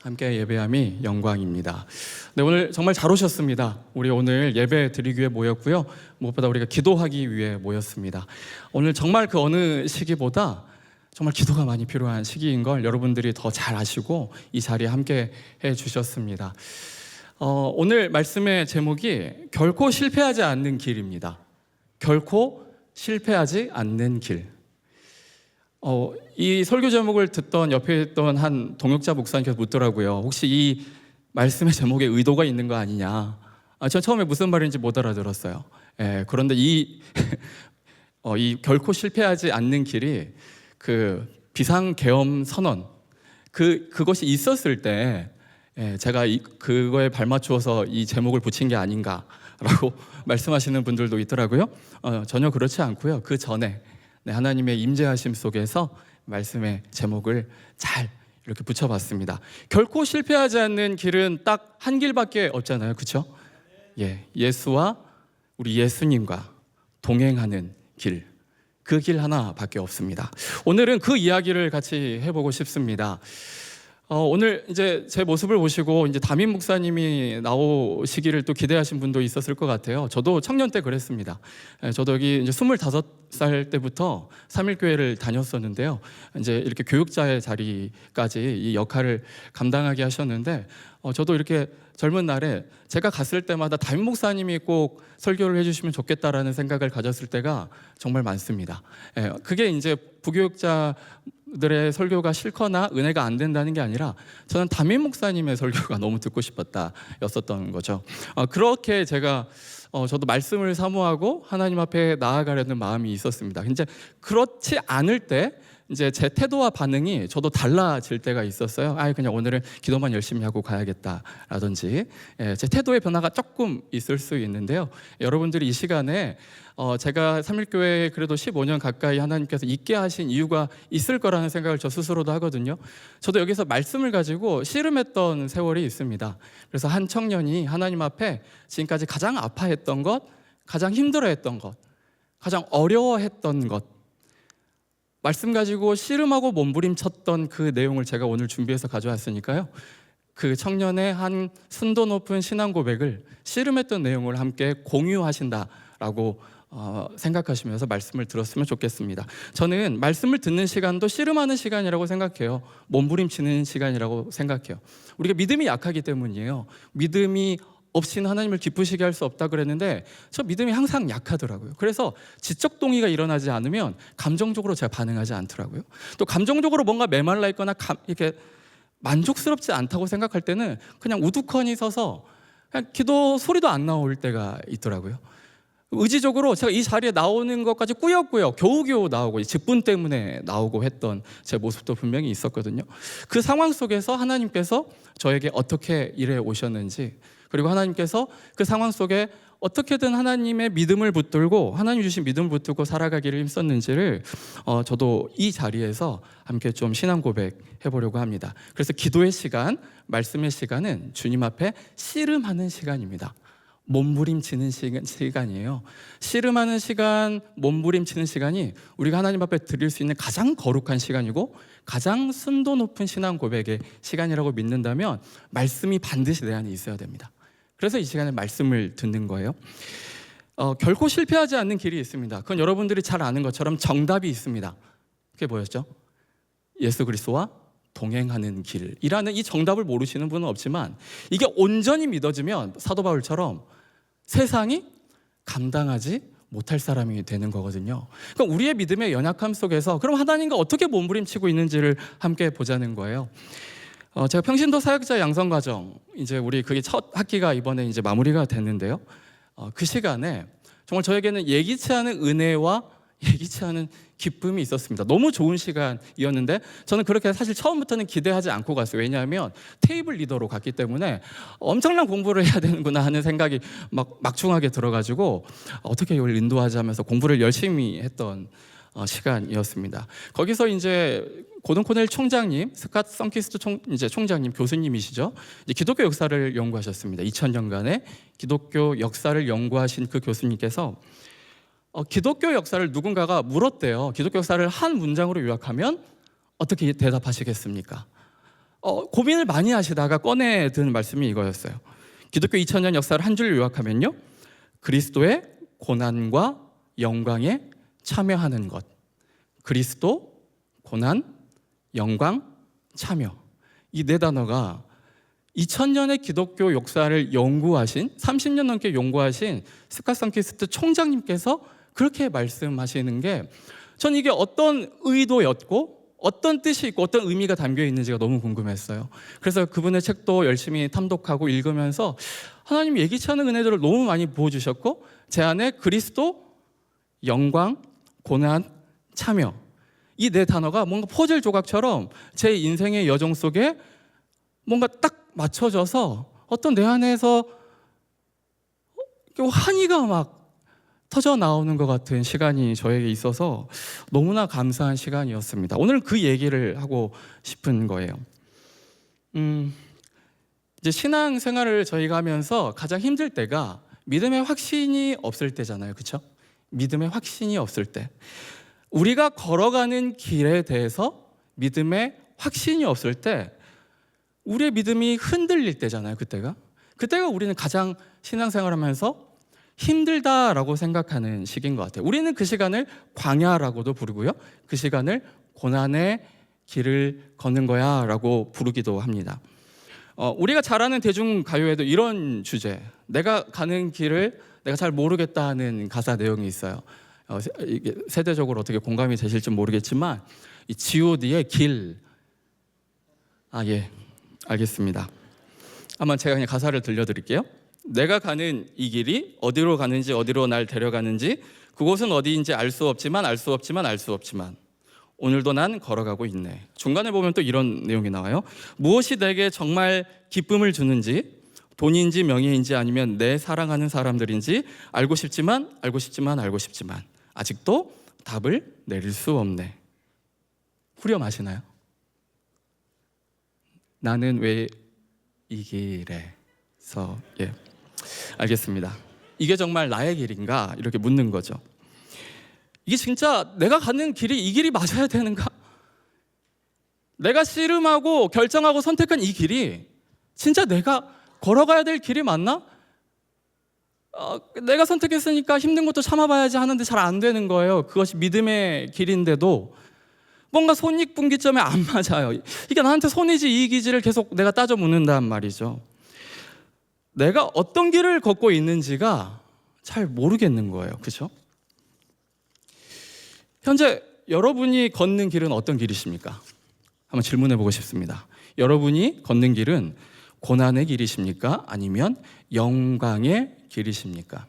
함께 예배함이 영광입니다. 네, 오늘 정말 잘 오셨습니다. 우리 오늘 예배 드리기 위해 모였고요. 무엇보다 우리가 기도하기 위해 모였습니다. 오늘 정말 그 어느 시기보다 정말 기도가 많이 필요한 시기인 걸 여러분들이 더 잘 아시고 이 자리에 함께 해주셨습니다. 오늘 말씀의 제목이 결코 실패하지 않는 길입니다. 결코 실패하지 않는 길. 이 설교 제목을 듣던 옆에 있던 한 동역자 목사님께서 묻더라고요. 혹시 이 말씀의 제목에 의도가 있는 거 아니냐. 저 처음에 무슨 말인지 못 알아들었어요. 그런데 이 결코 실패하지 않는 길이 그 비상계엄 선언 그것이 있었을 때 제가 그거에 발맞추어서 이 제목을 붙인 게 아닌가라고 말씀하시는 분들도 있더라고요. 전혀 그렇지 않고요. 그 전에 하나님의 임재하심 속에서 말씀의 제목을 잘 이렇게 붙여봤습니다. 결코 실패하지 않는 길은 딱 한 길밖에 없잖아요, 그렇죠? 예수와 우리 예수님과 동행하는 길, 그 길 하나밖에 없습니다. 오늘은 그 이야기를 같이 해보고 싶습니다. 오늘 이제 제 모습을 보시고 이제 담임 목사님이 나오시기를 또 기대하신 분도 있었을 것 같아요. 저도 청년 때 그랬습니다. 저도 여기 이제 25살 때부터 삼일교회를 다녔었는데요. 이제 이렇게 교육자의 자리까지 이 역할을 감당하게 하셨는데, 저도 이렇게 젊은 날에 제가 갔을 때마다 담임 목사님이 꼭 설교를 해주시면 좋겠다라는 생각을 가졌을 때가 정말 많습니다. 그게 이제 부교육자들의 설교가 싫거나 은혜가 안 된다는 게 아니라 저는 담임 목사님의 설교가 너무 듣고 싶었다였었던 거죠. 그렇게 제가 저도 말씀을 사모하고 하나님 앞에 나아가려는 마음이 있었습니다. 이제 그렇지 않을 때 이제 제 태도와 반응이 저도 달라질 때가 있었어요. 그냥 오늘은 기도만 열심히 하고 가야겠다라든지 제 태도의 변화가 조금 있을 수 있는데요. 여러분들이 이 시간에 제가 삼일교회에 그래도 15년 가까이 하나님께서 있게 하신 이유가 있을 거라는 생각을 저 스스로도 하거든요. 저도 여기서 말씀을 가지고 씨름했던 세월이 있습니다. 그래서 한 청년이 하나님 앞에 지금까지 가장 아파했던 것, 가장 힘들어했던 것, 가장 어려워했던 것, 말씀 가지고 씨름하고 몸부림쳤던 그 내용을 제가 오늘 준비해서 가져왔으니까요. 그 청년의 한 순도 높은 신앙 고백을 씨름했던 내용을 함께 공유하신다라고 생각하시면서 말씀을 들었으면 좋겠습니다. 저는 말씀을 듣는 시간도 씨름하는 시간이라고 생각해요. 몸부림치는 시간이라고 생각해요. 우리가 믿음이 약하기 때문이에요. 믿음이 없이는 하나님을 기쁘시게 할 수 없다 그랬는데 저 믿음이 항상 약하더라고요. 그래서 지적 동의가 일어나지 않으면 감정적으로 제가 반응하지 않더라고요. 또 감정적으로 뭔가 메말라 있거나 이렇게 만족스럽지 않다고 생각할 때는 그냥 우두커니 서서 그냥 기도 소리도 안 나올 때가 있더라고요. 의지적으로 제가 이 자리에 나오는 것까지 꾸역꾸역 겨우겨우 나오고 직분 때문에 나오고 했던 제 모습도 분명히 있었거든요. 그 상황 속에서 하나님께서 저에게 어떻게 일해 오셨는지, 그리고 하나님께서 그 상황 속에 어떻게든 하나님의 믿음을 붙들고 하나님 주신 믿음을 붙들고 살아가기를 힘썼는지를 저도 이 자리에서 함께 좀 신앙 고백해 보려고 합니다. 그래서 기도의 시간, 말씀의 시간은 주님 앞에 씨름하는 시간입니다. 몸부림치는 시간이에요. 씨름하는 시간, 몸부림치는 시간이 우리가 하나님 앞에 드릴 수 있는 가장 거룩한 시간이고 가장 순도 높은 신앙 고백의 시간이라고 믿는다면 말씀이 반드시 내 안에 있어야 됩니다. 그래서 이 시간에 말씀을 듣는 거예요. 결코 실패하지 않는 길이 있습니다. 그건 여러분들이 잘 아는 것처럼 정답이 있습니다. 그게 뭐였죠? 예수 그리스도와 동행하는 길이라는 이 정답을 모르시는 분은 없지만 이게 온전히 믿어지면 사도 바울처럼 세상이 감당하지 못할 사람이 되는 거거든요. 그러니까 우리의 믿음의 연약함 속에서 그럼 하나님과 어떻게 몸부림치고 있는지를 함께 보자는 거예요. 제가 평신도 사역자 양성 과정 이제 우리 그게 첫 학기가 이번에 이제 마무리가 됐는데요. 그 시간에 정말 저에게는 예기치 않은 은혜와 예기치 않은 기쁨이 있었습니다. 너무 좋은 시간이었는데 저는 그렇게 사실 처음부터는 기대하지 않고 갔어요. 왜냐하면 테이블 리더로 갔기 때문에 엄청난 공부를 해야 되는구나 하는 생각이 막중하게 들어가지고 어떻게 이걸 인도하지 하면서 공부를 열심히 했던 시간이었습니다. 거기서 이제 고든 코넬 총장님, 스캇 선키스트 총장님, 교수님이시죠. 이제 기독교 역사를 연구하셨습니다. 2000년간의 기독교 역사를 연구하신 그 교수님께서 기독교 역사를 누군가가 물었대요. 기독교 역사를 한 문장으로 요약하면 어떻게 대답하시겠습니까? 고민을 많이 하시다가 꺼내든 말씀이 이거였어요. 기독교 2000년 역사를 한 줄 요약하면요, 그리스도의 고난과 영광에 참여하는 것. 그리스도, 고난, 영광, 참여. 이 네 단어가 2000년의 기독교 역사를 연구하신, 30년 넘게 연구하신 스캇 선키스트 총장님께서 그렇게 말씀하시는 게, 전 이게 어떤 의도였고 어떤 뜻이 있고 어떤 의미가 담겨 있는지가 너무 궁금했어요. 그래서 그분의 책도 열심히 탐독하고 읽으면서 하나님이 예기치 않은 은혜들을 너무 많이 부어주셨고, 제 안에 그리스도, 영광, 고난, 참여, 이 네 단어가 뭔가 퍼즐 조각처럼 제 인생의 여정 속에 뭔가 딱 맞춰져서 어떤 내 안에서 환희가 막 터져 나오는 것 같은 시간이 저에게 있어서 너무나 감사한 시간이었습니다. 오늘 그 얘기를 하고 싶은 거예요. 이제 신앙 생활을 저희가 하면서 가장 힘들 때가 믿음의 확신이 없을 때잖아요, 그렇죠? 믿음의 확신이 없을 때, 우리가 걸어가는 길에 대해서 믿음의 확신이 없을 때, 우리의 믿음이 흔들릴 때잖아요, 그때가 우리는 가장 신앙생활하면서 힘들다라고 생각하는 시기인 것 같아요. 우리는 그 시간을 광야라고도 부르고요, 그 시간을 고난의 길을 걷는 거야 라고 부르기도 합니다. 우리가 잘 아는 대중가요에도 이런 주제, 내가 가는 길을 내가 잘 모르겠다는 가사 내용이 있어요. 이게 세대적으로 어떻게 공감이 되실지 모르겠지만, 이 G.O.D의 길. 예, 알겠습니다. 한번 제가 그냥 가사를 들려드릴게요. 내가 가는 이 길이 어디로 가는지, 어디로 날 데려가는지, 그곳은 어디인지 알 수 없지만 오늘도 난 걸어가고 있네. 중간에 보면 또 이런 내용이 나와요. 무엇이 내게 정말 기쁨을 주는지, 돈인지 명예인지 아니면 내 사랑하는 사람들인지 알고 싶지만 아직도 답을 내릴 수 없네. 후렴아시나요? 나는 왜 이 길에서, 알겠습니다. 이게 정말 나의 길인가? 이렇게 묻는 거죠. 이게 진짜 내가 가는 길이 이 길이 맞아야 되는가? 내가 씨름하고 결정하고 선택한 이 길이 진짜 내가 걸어가야 될 길이 맞나? 내가 선택했으니까 힘든 것도 참아봐야지 하는데 잘 안 되는 거예요. 그것이 믿음의 길인데도 뭔가 손익분기점에 안 맞아요. 이게 나한테 손이지 이익이지를 계속 내가 따져 묻는단 말이죠. 내가 어떤 길을 걷고 있는지가 잘 모르겠는 거예요. 그렇죠? 현재 여러분이 걷는 길은 어떤 길이십니까? 한번 질문해 보고 싶습니다. 여러분이 걷는 길은 고난의 길이십니까? 아니면 영광의 길이십니까?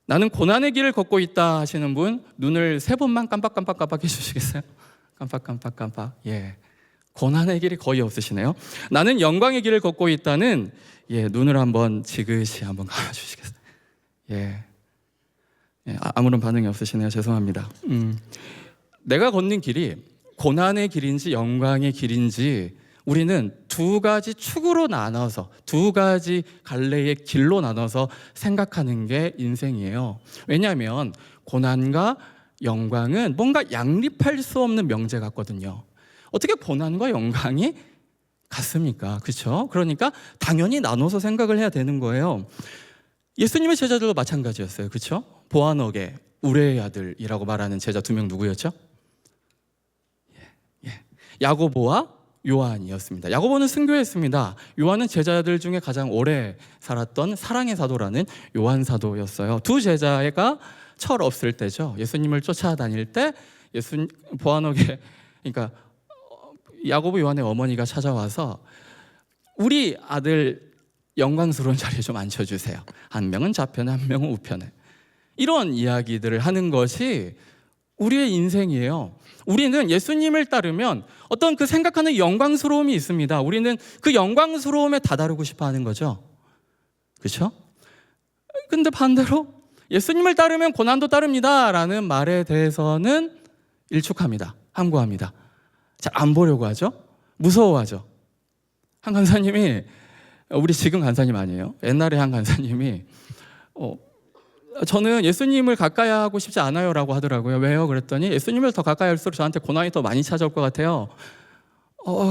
나는 고난의 길을 걷고 있다 하시는 분, 눈을 3번만 깜빡깜빡 해주시겠어요? 깜빡. 고난의 길이 거의 없으시네요. 나는 영광의 길을 걷고 있다는, 눈을 한번 지그시 한번 감아주시겠어요? 아무런 반응이 없으시네요. 죄송합니다. 내가 걷는 길이 고난의 길인지 영광의 길인지 우리는 두 가지 축으로 나눠서, 두 가지 갈래의 길로 나눠서 생각하는 게 인생이에요. 왜냐하면 고난과 영광은 뭔가 양립할 수 없는 명제 같거든요. 어떻게 고난과 영광이 같습니까? 그렇죠? 그러니까 당연히 나눠서 생각을 해야 되는 거예요. 예수님의 제자들도 마찬가지였어요. 그렇죠? 보아너게 우레의 아들이라고 말하는 제자 2명 누구였죠? 야고보와 요한이었습니다. 야고보는 순교했습니다. 요한은 제자들 중에 가장 오래 살았던 사랑의 사도라는 요한 사도였어요. 두 제자가 철 없을 때죠. 예수님을 쫓아다닐 때 보아너게, 그러니까 야고보 요한의 어머니가 찾아와서 우리 아들 영광스러운 자리에 좀 앉혀주세요. 한 명은 좌편에, 한 명은 우편에. 이런 이야기들을 하는 것이 우리의 인생이에요. 우리는 예수님을 따르면 어떤 그 생각하는 영광스러움이 있습니다. 우리는 그 영광스러움에 다다르고 싶어 하는 거죠. 그렇죠? 근데 반대로 예수님을 따르면 고난도 따릅니다 라는 말에 대해서는 일축합니다. 함구합니다. 잘 안 보려고 하죠. 무서워하죠. 한 간사님이, 우리 지금 간사님 아니에요, 옛날에 한 간사님이 저는 예수님을 가까이 하고 싶지 않아요 라고 하더라고요. 왜요? 그랬더니 예수님을 더 가까이 할수록 저한테 고난이 더 많이 찾아올 것 같아요.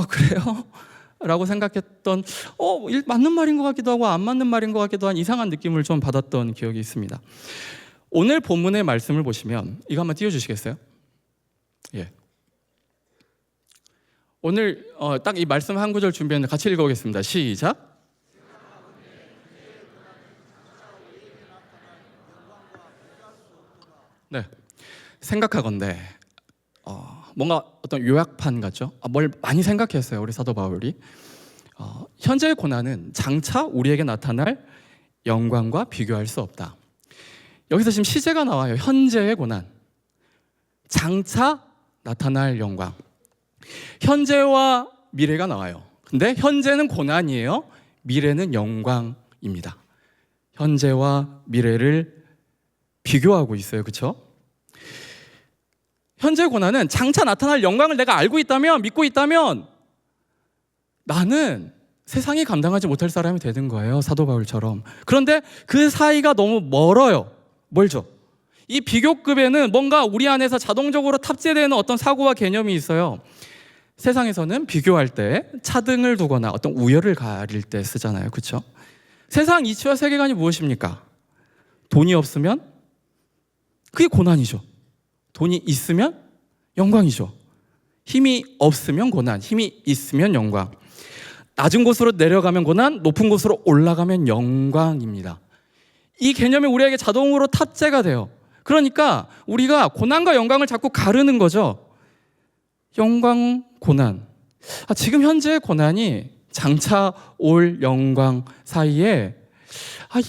그래요? 라고 생각했던 맞는 말인 것 같기도 하고 안 맞는 말인 것 같기도 한 이상한 느낌을 좀 받았던 기억이 있습니다. 오늘 본문의 말씀을 보시면 이거 한번 띄워주시겠어요? 예. 오늘 딱 이 말씀 한 구절 준비했는데 같이 읽어보겠습니다. 시작. 네. 생각하건대 뭔가 어떤 요약판 같죠? 뭘 많이 생각했어요, 우리 사도 바울이. 현재의 고난은 장차 우리에게 나타날 영광과 비교할 수 없다. 여기서 지금 시제가 나와요. 현재의 고난, 장차 나타날 영광. 현재와 미래가 나와요. 근데 현재는 고난이에요. 미래는 영광입니다. 현재와 미래를 비교하고 있어요. 그렇죠? 현재의 고난은 장차 나타날 영광을 내가 알고 있다면, 믿고 있다면 나는 세상이 감당하지 못할 사람이 되는 거예요. 사도 바울처럼. 그런데 그 사이가 너무 멀어요. 멀죠? 이 비교급에는 뭔가 우리 안에서 자동적으로 탑재되는 어떤 사고와 개념이 있어요. 세상에서는 비교할 때 차등을 두거나 어떤 우열을 가릴 때 쓰잖아요. 그렇죠? 세상 이치와 세계관이 무엇입니까? 돈이 없으면 그게 고난이죠. 돈이 있으면 영광이죠. 힘이 없으면 고난, 힘이 있으면 영광. 낮은 곳으로 내려가면 고난, 높은 곳으로 올라가면 영광입니다. 이 개념이 우리에게 자동으로 탑재가 돼요. 그러니까 우리가 고난과 영광을 자꾸 가르는 거죠. 영광, 고난. 지금 현재의 고난이 장차 올 영광 사이에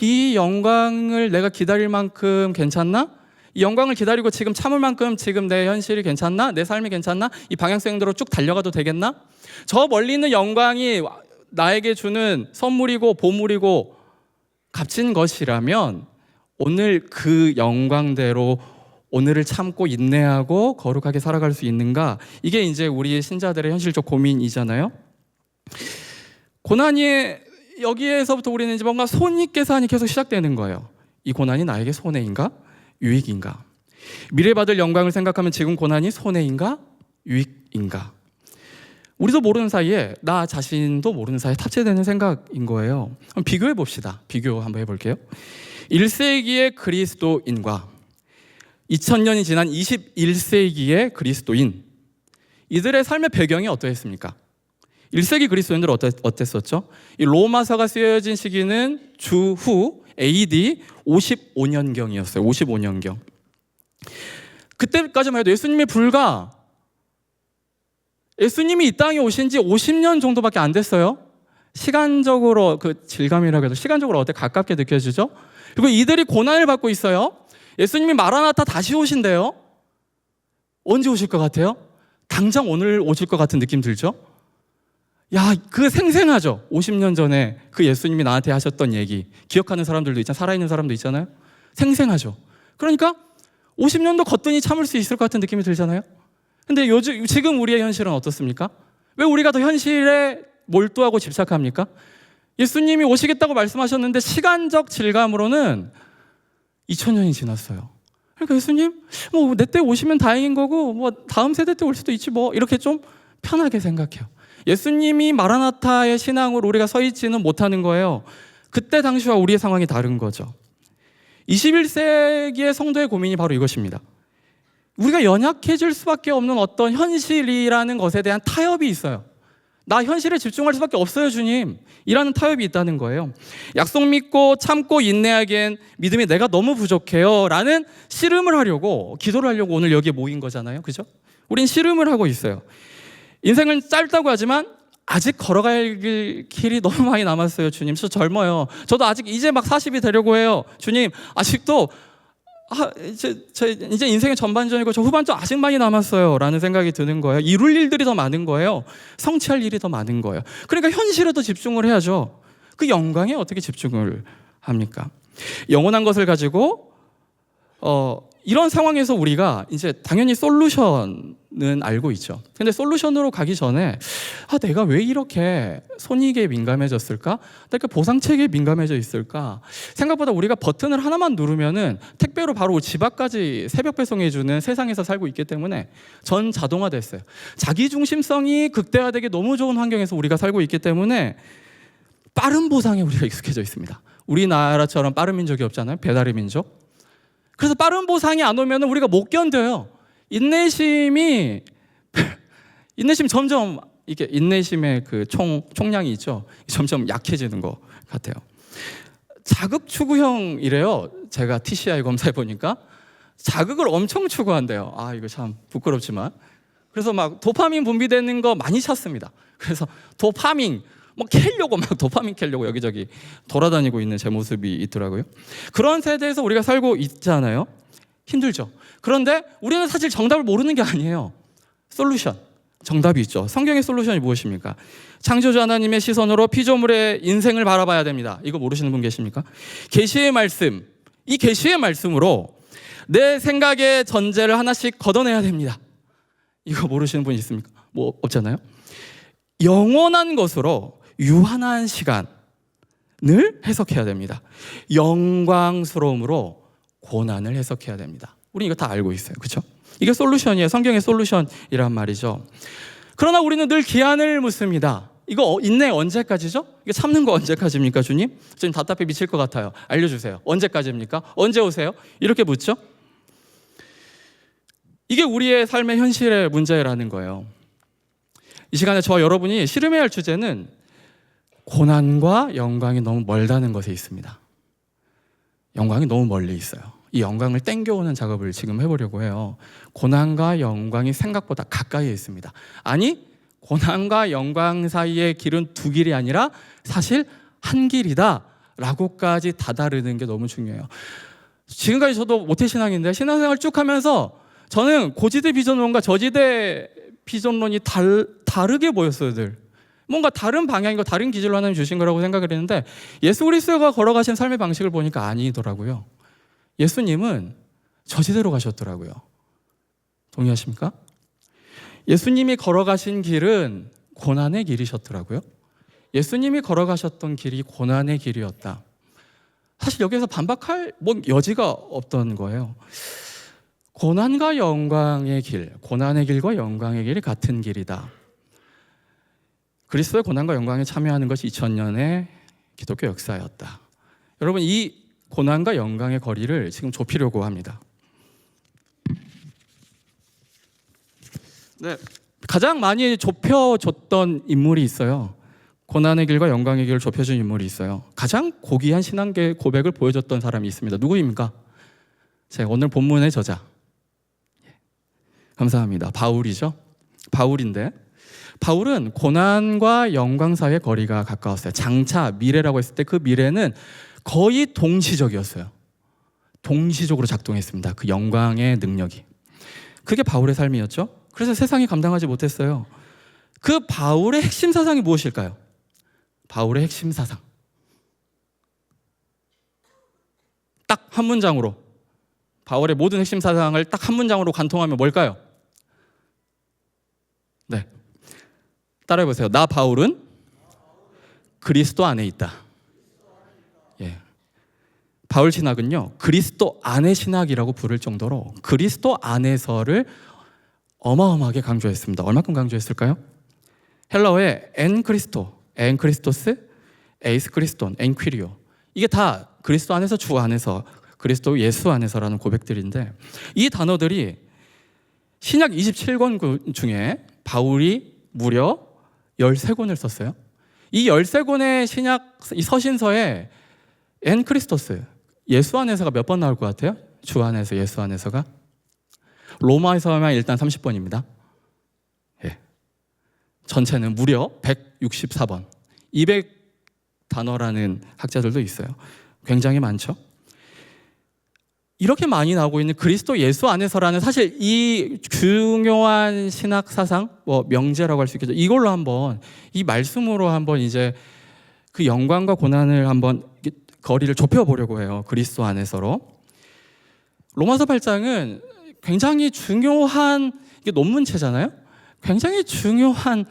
이 영광을 내가 기다릴 만큼 괜찮나? 이 영광을 기다리고 지금 참을 만큼 지금 내 현실이 괜찮나? 내 삶이 괜찮나? 이 방향성대로 쭉 달려가도 되겠나? 저 멀리 있는 영광이 나에게 주는 선물이고 보물이고 값진 것이라면 오늘 그 영광대로 오늘을 참고 인내하고 거룩하게 살아갈 수 있는가? 이게 이제 우리 신자들의 현실적 고민이잖아요. 고난이 여기에서부터 우리는 이제 뭔가 손익계산이 계속 시작되는 거예요. 이 고난이 나에게 손해인가? 유익인가? 미래 받을 영광을 생각하면 지금 고난이 손해인가? 유익인가? 우리도 모르는 사이에 나 자신도 모르는 사이에 탑재되는 생각인 거예요. 한번 비교해 봅시다. 비교 한번 해볼게요. 1세기의 그리스도인과 2000년이 지난 21세기의 그리스도인, 이들의 삶의 배경이 어떠했습니까? 1세기 그리스도인들은 어땠었죠? 이 로마서가 쓰여진 시기는 주후 AD 55년경이었어요. 55년경. 그때까지만 해도 예수님이 이 땅에 오신 지 50년 정도밖에 안 됐어요. 시간적으로 그 질감이라고 해도 시간적으로 어때 가깝게 느껴지죠? 그리고 이들이 고난을 받고 있어요. 예수님이 마라나타 다시 오신대요. 언제 오실 것 같아요? 당장 오늘 오실 것 같은 느낌 들죠? 그 생생하죠? 50년 전에 그 예수님이 나한테 하셨던 얘기 기억하는 사람들도 있잖아요. 살아있는 사람도 있잖아요. 생생하죠? 그러니까 50년도 거뜬히 참을 수 있을 것 같은 느낌이 들잖아요. 근데 지금 우리의 현실은 어떻습니까? 왜 우리가 더 현실에 몰두하고 집착합니까? 예수님이 오시겠다고 말씀하셨는데 시간적 질감으로는 2000년이 지났어요. 그러니까 예수님 내 때 오시면 다행인 거고 다음 세대 때 올 수도 있지 이렇게 좀 편하게 생각해요. 예수님이 마라나타의 신앙으로 우리가 서 있지는 못하는 거예요. 그때 당시와 우리의 상황이 다른 거죠. 21세기의 성도의 고민이 바로 이것입니다. 우리가 연약해질 수밖에 없는 어떤 현실이라는 것에 대한 타협이 있어요. 나 현실에 집중할 수밖에 없어요, 주님. 이라는 타협이 있다는 거예요. 약속 믿고 참고 인내하기엔 믿음이 내가 너무 부족해요. 라는 씨름을 하려고, 기도를 하려고 오늘 여기에 모인 거잖아요. 그죠? 우린 씨름을 하고 있어요. 인생은 짧다고 하지만 아직 걸어갈 길이 너무 많이 남았어요, 주님. 저 젊어요. 저도 아직 이제 막 40이 되려고 해요. 주님, 아직도 이제 인생의 전반전이고 저 후반전 아직 많이 남았어요 라는 생각이 드는 거예요. 이룰 일들이 더 많은 거예요. 성취할 일이 더 많은 거예요. 그러니까 현실에 더 집중을 해야죠. 그 영광에 어떻게 집중을 합니까? 영원한 것을 가지고 이런 상황에서 우리가 이제 당연히 솔루션은 알고 있죠. 근데 솔루션으로 가기 전에 내가 왜 이렇게 손익에 민감해졌을까? 내가 보상책에 민감해져 있을까? 생각보다 우리가 버튼을 하나만 누르면은 택배로 바로 집 앞까지 새벽 배송해주는 세상에서 살고 있기 때문에 전 자동화됐어요. 자기중심성이 극대화되게 너무 좋은 환경에서 우리가 살고 있기 때문에 빠른 보상에 우리가 익숙해져 있습니다. 우리나라처럼 빠른 민족이 없잖아요. 배달의 민족. 그래서 빠른 보상이 안 오면 우리가 못 견뎌요. 인내심이 점점 이게 인내심의 그 총량이 있죠. 점점 약해지는 것 같아요. 자극 추구형이래요. 제가 TCI 검사해 보니까 자극을 엄청 추구한대요. 이거 참 부끄럽지만. 그래서 막 도파민 분비되는 거 많이 찾습니다. 그래서 도파민 도파민 캐려고 여기저기 돌아다니고 있는 제 모습이 있더라고요. 그런 세대에서 우리가 살고 있잖아요. 힘들죠. 그런데 우리는 사실 정답을 모르는 게 아니에요. 솔루션, 정답이 있죠. 성경의 솔루션이 무엇입니까? 창조주 하나님의 시선으로 피조물의 인생을 바라봐야 됩니다. 이거 모르시는 분 계십니까? 계시의 말씀, 이 계시의 말씀으로 내 생각의 전제를 하나씩 걷어내야 됩니다. 이거 모르시는 분 있습니까? 없잖아요. 영원한 것으로 유한한 시간을 해석해야 됩니다. 영광스러움으로 고난을 해석해야 됩니다. 우리 이거 다 알고 있어요. 그렇죠? 이게 솔루션이에요. 성경의 솔루션이란 말이죠. 그러나 우리는 늘 기한을 묻습니다. 이거 인내 언제까지죠? 이게 참는 거 언제까지입니까, 주님? 지금 답답해 미칠 것 같아요. 알려주세요. 언제까지입니까? 언제 오세요? 이렇게 묻죠? 이게 우리의 삶의 현실의 문제라는 거예요. 이 시간에 저와 여러분이 씨름해야 할 주제는 고난과 영광이 너무 멀다는 것에 있습니다. 영광이 너무 멀리 있어요. 이 영광을 땡겨오는 작업을 지금 해보려고 해요. 고난과 영광이 생각보다 가까이에 있습니다. 아니, 고난과 영광 사이의 길은 두 길이 아니라 사실 한 길이다 라고까지 다다르는 게 너무 중요해요. 지금까지 저도 모태신앙인데 신앙생활 쭉 하면서 저는 고지대 비전론과 저지대 비전론이 다르게 보였어요. 늘 뭔가 다른 방향이고 다른 기질로 하나님 주신 거라고 생각을 했는데 예수 그리스도가 걸어가신 삶의 방식을 보니까 아니더라고요. 예수님은 저지대로 가셨더라고요. 동의하십니까? 예수님이 걸어가신 길은 고난의 길이셨더라고요. 예수님이 걸어가셨던 길이 고난의 길이었다. 사실 여기에서 반박할 여지가 없던 거예요. 고난과 영광의 길, 고난의 길과 영광의 길이 같은 길이다. 그리스도의 고난과 영광에 참여하는 것이 2000년의 기독교 역사였다. 여러분, 이 고난과 영광의 거리를 지금 좁히려고 합니다. 네, 가장 많이 좁혀줬던 인물이 있어요. 고난의 길과 영광의 길을 좁혀준 인물이 있어요. 가장 고귀한 신앙계 고백을 보여줬던 사람이 있습니다. 누구입니까? 제가 오늘 본문의 저자. 감사합니다. 바울이죠. 바울인데 바울은 고난과 영광 사이의 거리가 가까웠어요. 장차 미래라고 했을 때 그 미래는 거의 동시적이었어요. 동시적으로 작동했습니다. 그 영광의 능력이. 그게 바울의 삶이었죠. 그래서 세상이 감당하지 못했어요. 그 바울의 핵심 사상이 무엇일까요? 바울의 핵심 사상. 딱 한 문장으로 바울의 모든 핵심 사상을 딱 한 문장으로 관통하면 뭘까요? 네, 따라해보세요. 나 바울은 그리스도 안에 있다. 예. 바울 신학은요, 그리스도 안의 신학이라고 부를 정도로 그리스도 안에서를 어마어마하게 강조했습니다. 얼마큼 강조했을까요? 헬라어의 엔 크리스토, 엔 크리스토스, 에이스 크리스톤, 엔 퀴리오, 이게 다 그리스도 안에서, 주 안에서, 그리스도 예수 안에서라는 고백들인데, 이 단어들이 신약 27권 중에 바울이 무려 13권을 썼어요. 이 13권의 신약 이 서신서에 엔 크리스토스, 예수 안에서가 몇 번 나올 것 같아요? 주 안에서, 예수 안에서가? 로마에서만 일단 30번입니다. 예. 전체는 무려 164번. 200단어라는 학자들도 있어요. 굉장히 많죠. 이렇게 많이 나오고 있는 그리스도 예수 안에서라는, 사실 이 중요한 신학 사상, 명제라고 할 수 있겠죠. 이걸로 한번, 이 말씀으로 한번 이제 그 영광과 고난을 한번 거리를 좁혀보려고 해요. 그리스도 안에서로. 로마서 8장은 굉장히 중요한, 이게 논문체잖아요. 굉장히 중요한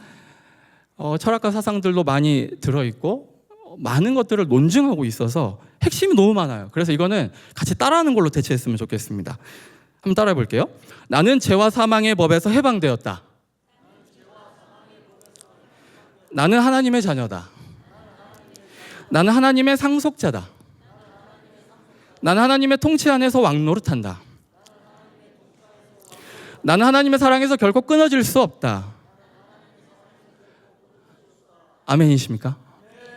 철학과 사상들도 많이 들어있고 많은 것들을 논증하고 있어서 핵심이 너무 많아요. 그래서 이거는 같이 따라하는 걸로 대체했으면 좋겠습니다. 한번 따라해 볼게요. 나는 죄와 사망의 법에서 해방되었다. 나는 하나님의 자녀다. 나는 하나님의 상속자다. 나는 하나님의 통치 안에서 왕노릇한다. 나는 하나님의 사랑에서 결코 끊어질 수 없다. 아멘이십니까?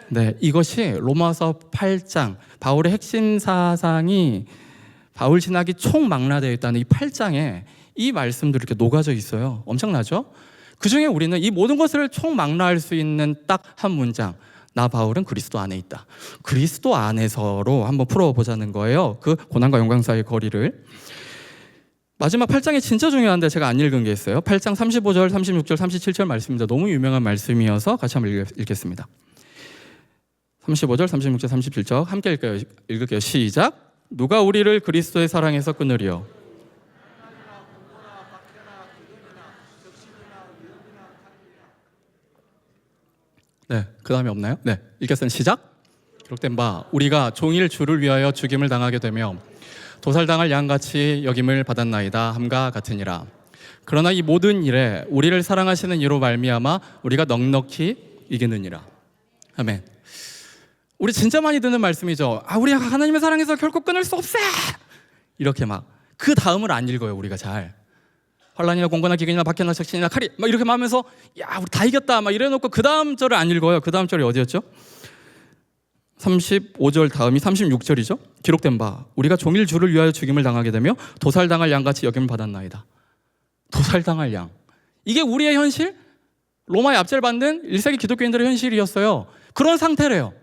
네, 이것이 로마서 8장 바울의 핵심 사상이 바울 신학이 총망라되어 있다는 이 8장에 이 말씀들이 이렇게 녹아져 있어요. 엄청나죠? 그 중에 우리는 이 모든 것을 총망라할 수 있는 딱 한 문장, 나 바울은 그리스도 안에 있다. 그리스도 안에서로 한번 풀어보자는 거예요. 그 고난과 영광 사이의 거리를. 마지막 8장이 진짜 중요한데 제가 안 읽은 게 있어요. 8장 35절, 36절, 37절 말씀입니다. 너무 유명한 말씀이어서 같이 한번 읽겠습니다. 35절, 36절, 37절 함께 읽을게요. 시작. 누가 우리를 그리스도의 사랑에서 끊으리요? 네, 그 다음에 없나요? 네, 읽겠습니다. 시작. 기록된 바 우리가 종일 주를 위하여 죽임을 당하게 되며 도살당할 양같이 여김을 받았나이다 함과 같으니라. 그러나 이 모든 일에 우리를 사랑하시는 이로 말미암아 우리가 넉넉히 이기느니라. 아멘. 우리 진짜 많이 듣는 말씀이죠. 우리가 하나님의 사랑에서 결코 끊을 수 없어. 이렇게 막 그 다음을 안 읽어요. 우리가 잘. 환난이나 공고나 기근이나 박해나 적신이나 칼이 막 이렇게 하면서 야 우리 다 이겼다 막 이래놓고 그 다음 절을 안 읽어요. 그 다음 절이 어디였죠? 35절 다음이 36절이죠. 기록된 바 우리가 종일 주를 위하여 죽임을 당하게 되며 도살당할 양같이 여김을 받았나이다. 도살당할 양, 이게 우리의 현실? 로마의 압제받는 1세기 기독교인들의 현실이었어요. 그런 상태래요.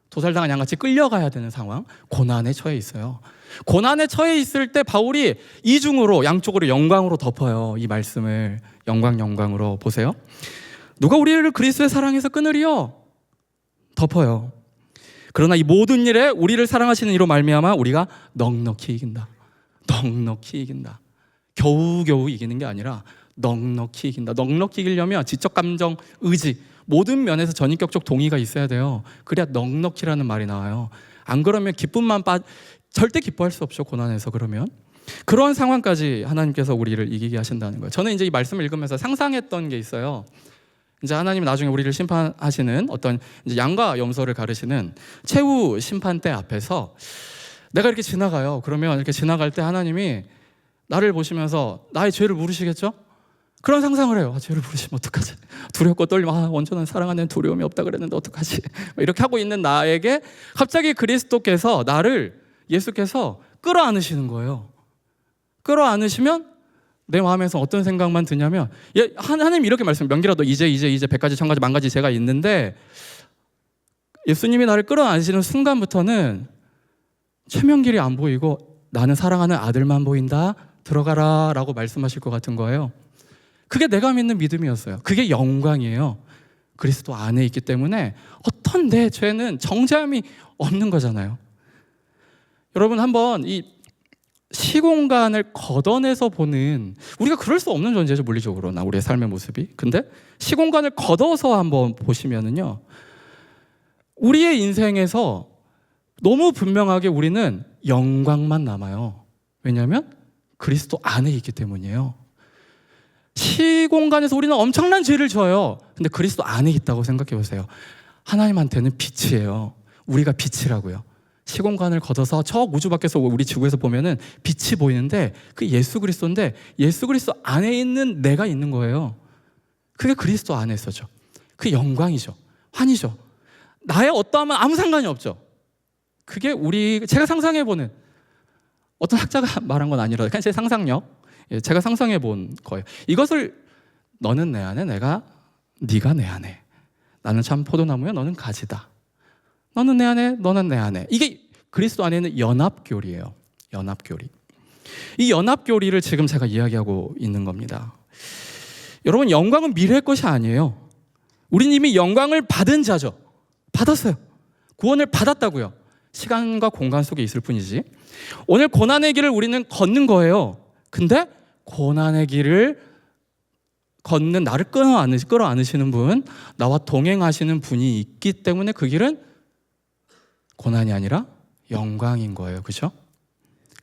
도살당한 양같이 끌려가야 되는 상황, 고난에 처해 있어요. 고난에 처해 있을 때 바울이 이중으로 양쪽으로 영광으로 덮어요. 이 말씀을 영광으로 보세요. 누가 우리를 그리스도의 사랑에서 끊으리요? 덮어요. 그러나 이 모든 일에 우리를 사랑하시는 이로 말미암아 우리가 넉넉히 이긴다. 넉넉히 이긴다. 겨우겨우 이기는 게 아니라 넉넉히 이긴다. 넉넉히 이기려면 지적 감정, 의지 모든 면에서 전인격적 동의가 있어야 돼요. 그래야 넉넉히라는 말이 나와요. 안 그러면 기쁨만 절대 기뻐할 수 없죠. 고난에서. 그러면 그런 상황까지 하나님께서 우리를 이기게 하신다는 거예요. 저는 이제 이 말씀을 읽으면서 상상했던 게 있어요. 이제 하나님이 나중에 우리를 심판하시는 어떤 이제 양과 염소를 가르시는 최후 심판대 앞에서 내가 이렇게 지나가요. 그러면 이렇게 지나갈 때 하나님이 나를 보시면서 나의 죄를 물으시겠죠? 그런 상상을 해요. 죄를 물으시면 어떡하지? 두렵고 떨리면 온전한 사랑 안에는 두려움이 없다 그랬는데 어떡하지? 이렇게 하고 있는 나에게 갑자기 그리스도께서 나를 예수께서 끌어안으시는 거예요. 끌어안으시면 내 마음에서 어떤 생각만 드냐면 하나님 이렇게 말씀 명기라도 이제 100가지 1000가지 만가지 죄가 있는데 예수님이 나를 끌어안으시는 순간부터는 최명길이 안 보이고 나는 사랑하는 아들만 보인다. 들어가라 라고 말씀하실 것 같은 거예요. 그게 내가 믿는 믿음이었어요. 그게 영광이에요. 그리스도 안에 있기 때문에 어떤 내 죄는 정죄함이 없는 거잖아요. 여러분 한번 이 시공간을 걷어내서 보는, 우리가 그럴 수 없는 존재죠. 물리적으로나 우리의 삶의 모습이. 근데 시공간을 걷어서 한번 보시면은요, 우리의 인생에서 너무 분명하게 우리는 영광만 남아요. 왜냐하면 그리스도 안에 있기 때문이에요. 시공간에서 우리는 엄청난 죄를 져요. 근데 그리스도 안에 있다고 생각해 보세요. 하나님한테는 빛이에요. 우리가 빛이라고요. 시공간을 걷어서 저 우주 밖에서 우리 지구에서 보면은 빛이 보이는데 그 예수 그리스도인데 예수 그리스도 안에 있는 내가 있는 거예요. 그게 그리스도 안에서죠. 그 영광이죠. 환희죠. 나의 어떠함은 아무 상관이 없죠. 그게 제가 상상해보는, 어떤 학자가 말한 건 아니라 그냥 제 상상력, 제가 상상해 본 거예요. 이것을 너는 내 안에, 네가 내 안에. 나는 참 포도나무야, 너는 가지다. 너는 내 안에, 너는 내 안에. 이게 그리스도 안에 있는 연합교리예요. 연합교리. 이 연합교리를 지금 제가 이야기하고 있는 겁니다. 여러분, 영광은 미래의 것이 아니에요. 우린 이미 영광을 받은 자죠. 받았어요. 구원을 받았다고요. 시간과 공간 속에 있을 뿐이지. 오늘 고난의 길을 우리는 걷는 거예요. 근데 고난의 길을 걷는 나를 끌어안으시는 분, 나와 동행하시는 분이 있기 때문에 그 길은 고난이 아니라 영광인 거예요. 그렇죠?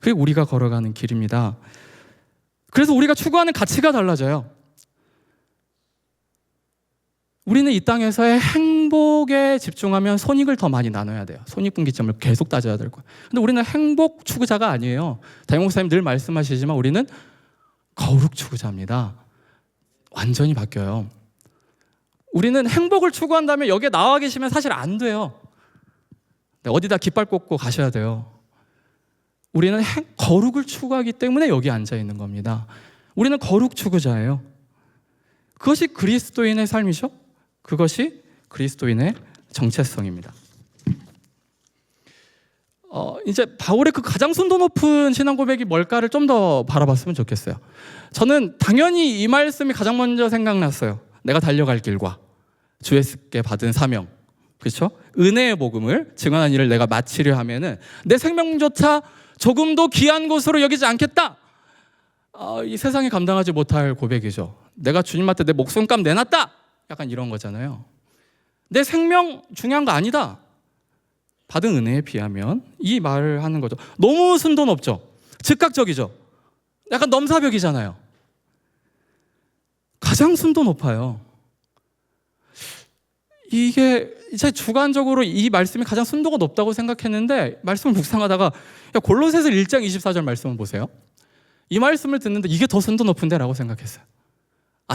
그게 우리가 걸어가는 길입니다. 그래서 우리가 추구하는 가치가 달라져요. 우리는 이 땅에서의 행복에 집중하면 손익을 더 많이 나눠야 돼요. 손익분기점을 계속 따져야 될 거예요. 근데 우리는 행복 추구자가 아니에요. 담임 목사님 늘 말씀하시지만 우리는 거룩 추구자입니다. 완전히 바뀌어요. 우리는 행복을 추구한다면 여기에 나와 계시면 사실 안 돼요. 어디다 깃발 꽂고 가셔야 돼요. 우리는 거룩을 추구하기 때문에 여기 앉아 있는 겁니다. 우리는 거룩 추구자예요. 그것이 그리스도인의 삶이죠. 그것이 그리스도인의 정체성입니다. 이제 바울의 그 가장 순도 높은 신앙 고백이 뭘까를 좀 더 바라봤으면 좋겠어요. 저는 당연히 이 말씀이 가장 먼저 생각났어요. 내가 달려갈 길과 주 예수께 받은 사명, 그렇죠? 은혜의 복음을 증언한 일을 내가 마치려 하면은 내 생명조차 조금도 귀한 것으로 여기지 않겠다. 이 세상이 감당하지 못할 고백이죠. 내가 주님한테 내 목숨값 내놨다. 약간 이런 거잖아요. 내 생명 중요한 거 아니다. 받은 은혜에 비하면 이 말을 하는 거죠. 너무 순도 높죠. 즉각적이죠. 약간 넘사벽이잖아요. 가장 순도 높아요. 이게 제 주관적으로 이 말씀이 가장 순도가 높다고 생각했는데 말씀을 묵상하다가 골로새서 1장 24절 말씀을 보세요. 이 말씀을 듣는데 이게 더 순도 높은데 라고 생각했어요.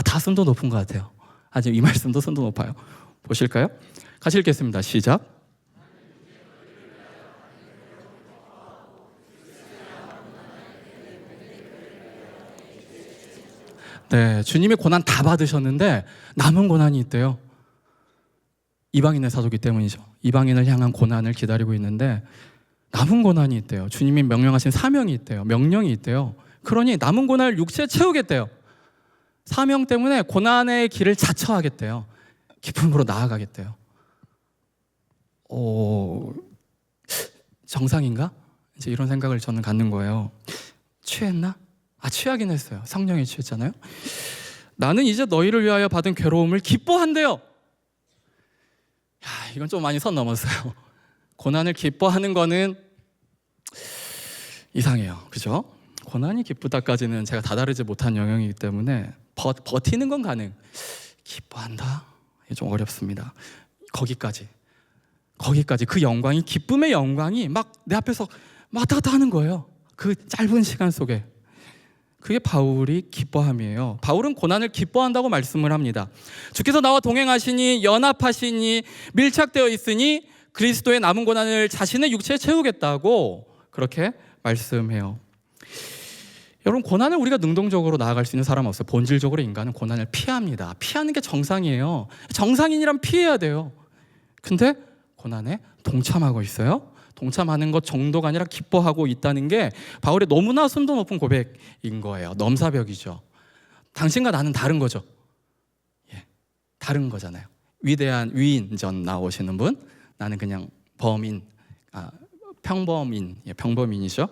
다 순도 높은 것 같아요. 아직 이 말씀도 순도 높아요. 보실까요? 같이 읽겠습니다. 시작. 네, 주님이 고난 다 받으셨는데 남은 고난이 있대요. 이방인의 사도기 때문이죠. 이방인을 향한 고난을 기다리고 있는데 남은 고난이 있대요. 주님이 명령하신 사명이 있대요. 명령이 있대요. 그러니 남은 고난을 육체에 채우겠대요. 사명 때문에 고난의 길을 자처하겠대요. 기쁨으로 나아가겠대요. 정상인가? 이제 이런 생각을 저는 갖는 거예요. 취했나? 취하긴 했어요. 성령에 취했잖아요. 나는 이제 너희를 위하여 받은 괴로움을 기뻐한대요. 이건 좀 많이 선 넘었어요. 고난을 기뻐하는 거는 이상해요. 그죠? 고난이 기쁘다까지는 제가 다다르지 못한 영역이기 때문에 버티는 건 가능. 기뻐한다? 이게 좀 어렵습니다. 거기까지 그 영광이, 기쁨의 영광이 막 내 앞에서 왔다 갔다 하는 거예요. 그 짧은 시간 속에. 그게 바울이 기뻐함이에요. 바울은 고난을 기뻐한다고 말씀을 합니다. 주께서 나와 동행하시니 연합하시니 밀착되어 있으니 그리스도의 남은 고난을 자신의 육체에 채우겠다고 그렇게 말씀해요. 여러분, 고난을 우리가 능동적으로 나아갈 수 있는 사람 없어요. 본질적으로 인간은 고난을 피합니다. 피하는 게 정상이에요. 정상인이란 피해야 돼요. 근데 고난에 동참하고 있어요. 동참하는 것 정도가 아니라 기뻐하고 있다는 게 바울의 너무나 순도 높은 고백인 거예요. 넘사벽이죠. 당신과 나는 다른 거죠. 다른 거잖아요. 위대한 위인전 나오시는 분, 나는 그냥 범인, 평범인이죠.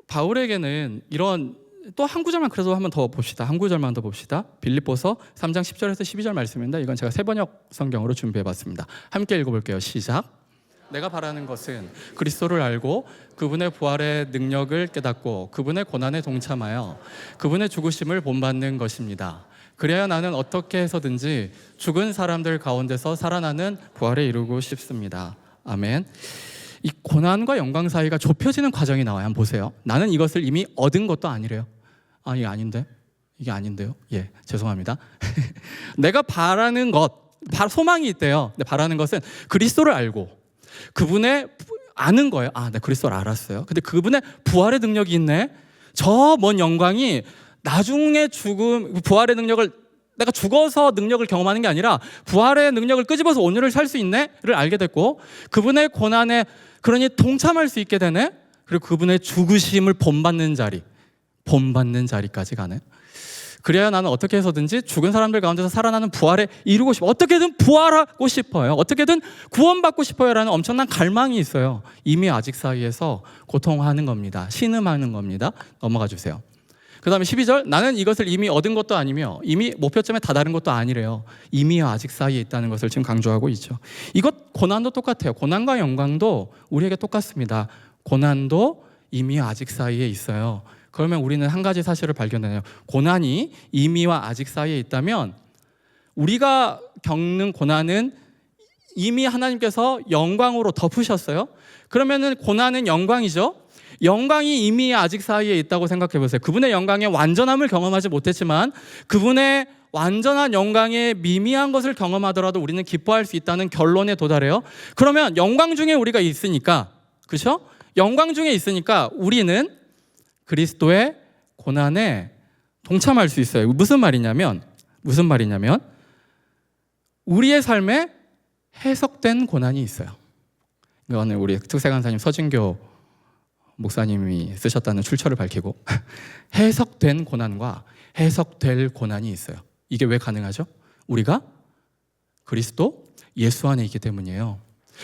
바울에게는 이런, 또 한 구절만 그래도 한번 더 봅시다. 한 구절만 더 봅시다. 빌립보서 3장 10절에서 12절 말씀인데 이건 제가 세번역 성경으로 준비해봤습니다. 함께 읽어볼게요. 시작. 내가 바라는 것은 그리스도를 알고 그분의 부활의 능력을 깨닫고 그분의 고난에 동참하여 그분의 죽으심을 본받는 것입니다. 그래야 나는 어떻게 해서든지 죽은 사람들 가운데서 살아나는 부활에 이루고 싶습니다. 아멘. 이 고난과 영광 사이가 좁혀지는 과정이 나와요. 한번 보세요. 나는 이것을 이미 얻은 것도 아니래요. 이게 아닌데? 이게 아닌데요? 죄송합니다. 내가 바라는 것, 소망이 있대요. 근데 바라는 것은 그리스도를 알고 그분의 아는 거예요. 내 그리스도를 알았어요. 근데 그분의 부활의 능력이 있네. 저 먼 영광이 나중에 부활의 능력을, 내가 죽어서 능력을 경험하는 게 아니라 부활의 능력을 끄집어서 오늘을 살 수 있네를 알게 됐고, 그분의 고난에 그러니 동참할 수 있게 되네. 그리고 그분의 죽으심을 본받는 자리까지 가네. 그래야 나는 어떻게 해서든지 죽은 사람들 가운데서 살아나는 부활에 이루고 싶어. 어떻게든 부활하고 싶어요. 어떻게든 구원받고 싶어요라는 엄청난 갈망이 있어요. 이미 아직 사이에서 고통하는 겁니다. 신음하는 겁니다. 넘어가 주세요. 그 다음에 12절, 나는 이것을 이미 얻은 것도 아니며 이미 목표점에 다다른 것도 아니래요. 이미와 아직 사이에 있다는 것을 지금 강조하고 있죠. 이것 고난도 똑같아요. 고난과 영광도 우리에게 똑같습니다. 고난도 이미와 아직 사이에 있어요. 그러면 우리는 한 가지 사실을 발견해요. 고난이 이미와 아직 사이에 있다면 우리가 겪는 고난은 이미 하나님께서 영광으로 덮으셨어요. 그러면은 고난은 영광이죠. 영광이 이미 아직 사이에 있다고 생각해 보세요. 그분의 영광의 완전함을 경험하지 못했지만 그분의 완전한 영광의 미미한 것을 경험하더라도 우리는 기뻐할 수 있다는 결론에 도달해요. 그러면 영광 중에 우리가 있으니까, 그렇죠? 영광 중에 있으니까 우리는 그리스도의 고난에 동참할 수 있어요. 무슨 말이냐면 우리의 삶에 해석된 고난이 있어요. 이거는 우리 특세간사님 서진교 목사님이 쓰셨다는 출처를 밝히고 해석된 고난과 해석될 고난이 있어요. 이게 왜 가능하죠? 우리가 그리스도 예수 안에 있기 때문이에요.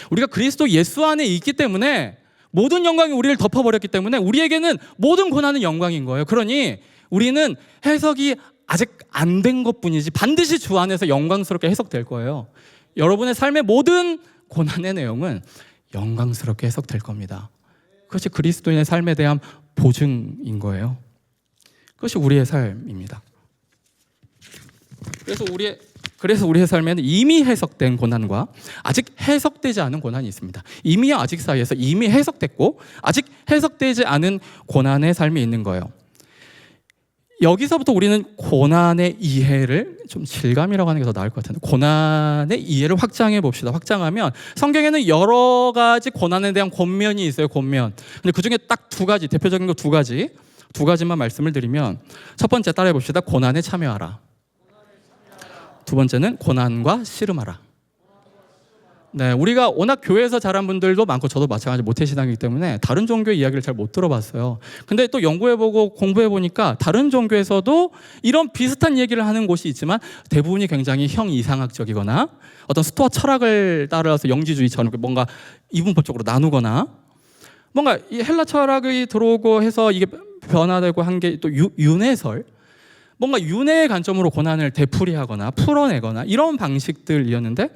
우리가 그리스도 예수 안에 있기 때문에 모든 영광이 우리를 덮어버렸기 때문에 우리에게는 모든 고난은 영광인 거예요. 그러니 우리는 해석이 아직 안 된 것뿐이지 반드시 주 안에서 영광스럽게 해석될 거예요. 여러분의 삶의 모든 고난의 내용은 영광스럽게 해석될 겁니다. 그것이 그리스도인의 삶에 대한 보증인 거예요. 그것이 우리의 삶입니다. 그래서 우리의 삶에는 이미 해석된 고난과 아직 해석되지 않은 고난이 있습니다. 이미와 아직 사이에서 이미 해석됐고 아직 해석되지 않은 고난의 삶이 있는 거예요. 여기서부터 우리는 고난의 이해를 좀 질감이라고 하는 게 더 나을 것 같은데 고난의 이해를 확장해 봅시다. 확장하면 성경에는 여러 가지 고난에 대한 권면이 있어요. 권면. 근데 그중에 딱 두 가지, 대표적인 거 두 가지만 말씀을 드리면 첫 번째 따라해 봅시다. 고난에 참여하라. 두 번째는 고난과 씨름하라. 네, 우리가 워낙 교회에서 자란 분들도 많고 저도 마찬가지 모태신앙이기 때문에 다른 종교의 이야기를 잘 못 들어봤어요. 근데 또 연구해보고 공부해보니까 다른 종교에서도 이런 비슷한 얘기를 하는 곳이 있지만 대부분이 굉장히 형이상학적이거나 어떤 스토아 철학을 따라서 영지주의처럼 뭔가 이분법적으로 나누거나 뭔가 이 헬라 철학이 들어오고 해서 이게 변화되고 한 게 또 윤회설, 뭔가 윤회의 관점으로 고난을 되풀이하거나 풀어내거나 이런 방식들이었는데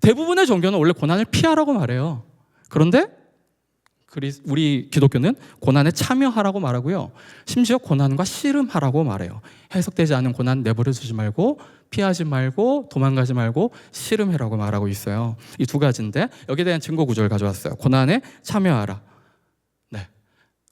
대부분의 종교는 원래 고난을 피하라고 말해요. 그런데 우리 기독교는 고난에 참여하라고 말하고요. 심지어 고난과 씨름하라고 말해요. 해석되지 않은 고난 내버려 두지 말고 피하지 말고 도망가지 말고 씨름해라고 말하고 있어요. 이 두 가지인데 여기에 대한 증거 구조를 가져왔어요. 고난에 참여하라. 네,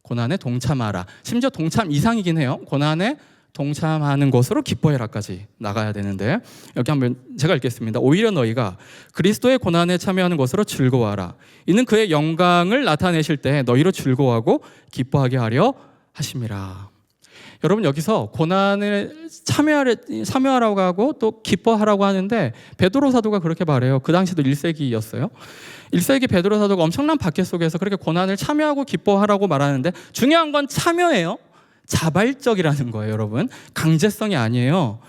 고난에 동참하라. 심지어 동참 이상이긴 해요. 고난에 동참하는 것으로 기뻐해라까지 나가야 되는데 여기 한번 제가 읽겠습니다. 오히려 너희가 그리스도의 고난에 참여하는 것으로 즐거워하라. 이는 그의 영광을 나타내실 때 너희로 즐거워하고 기뻐하게 하려 하심이라. 여러분 여기서 고난에 참여하라고 하고 또 기뻐하라고 하는데 베드로 사도가 그렇게 말해요. 그 당시도 1세기였어요. 1세기 베드로 사도가 엄청난 박해 속에서 그렇게 고난을 참여하고 기뻐하라고 말하는데 중요한 건 참여예요. 자발적이라는 거예요, 여러분. 강제성이 아니에요.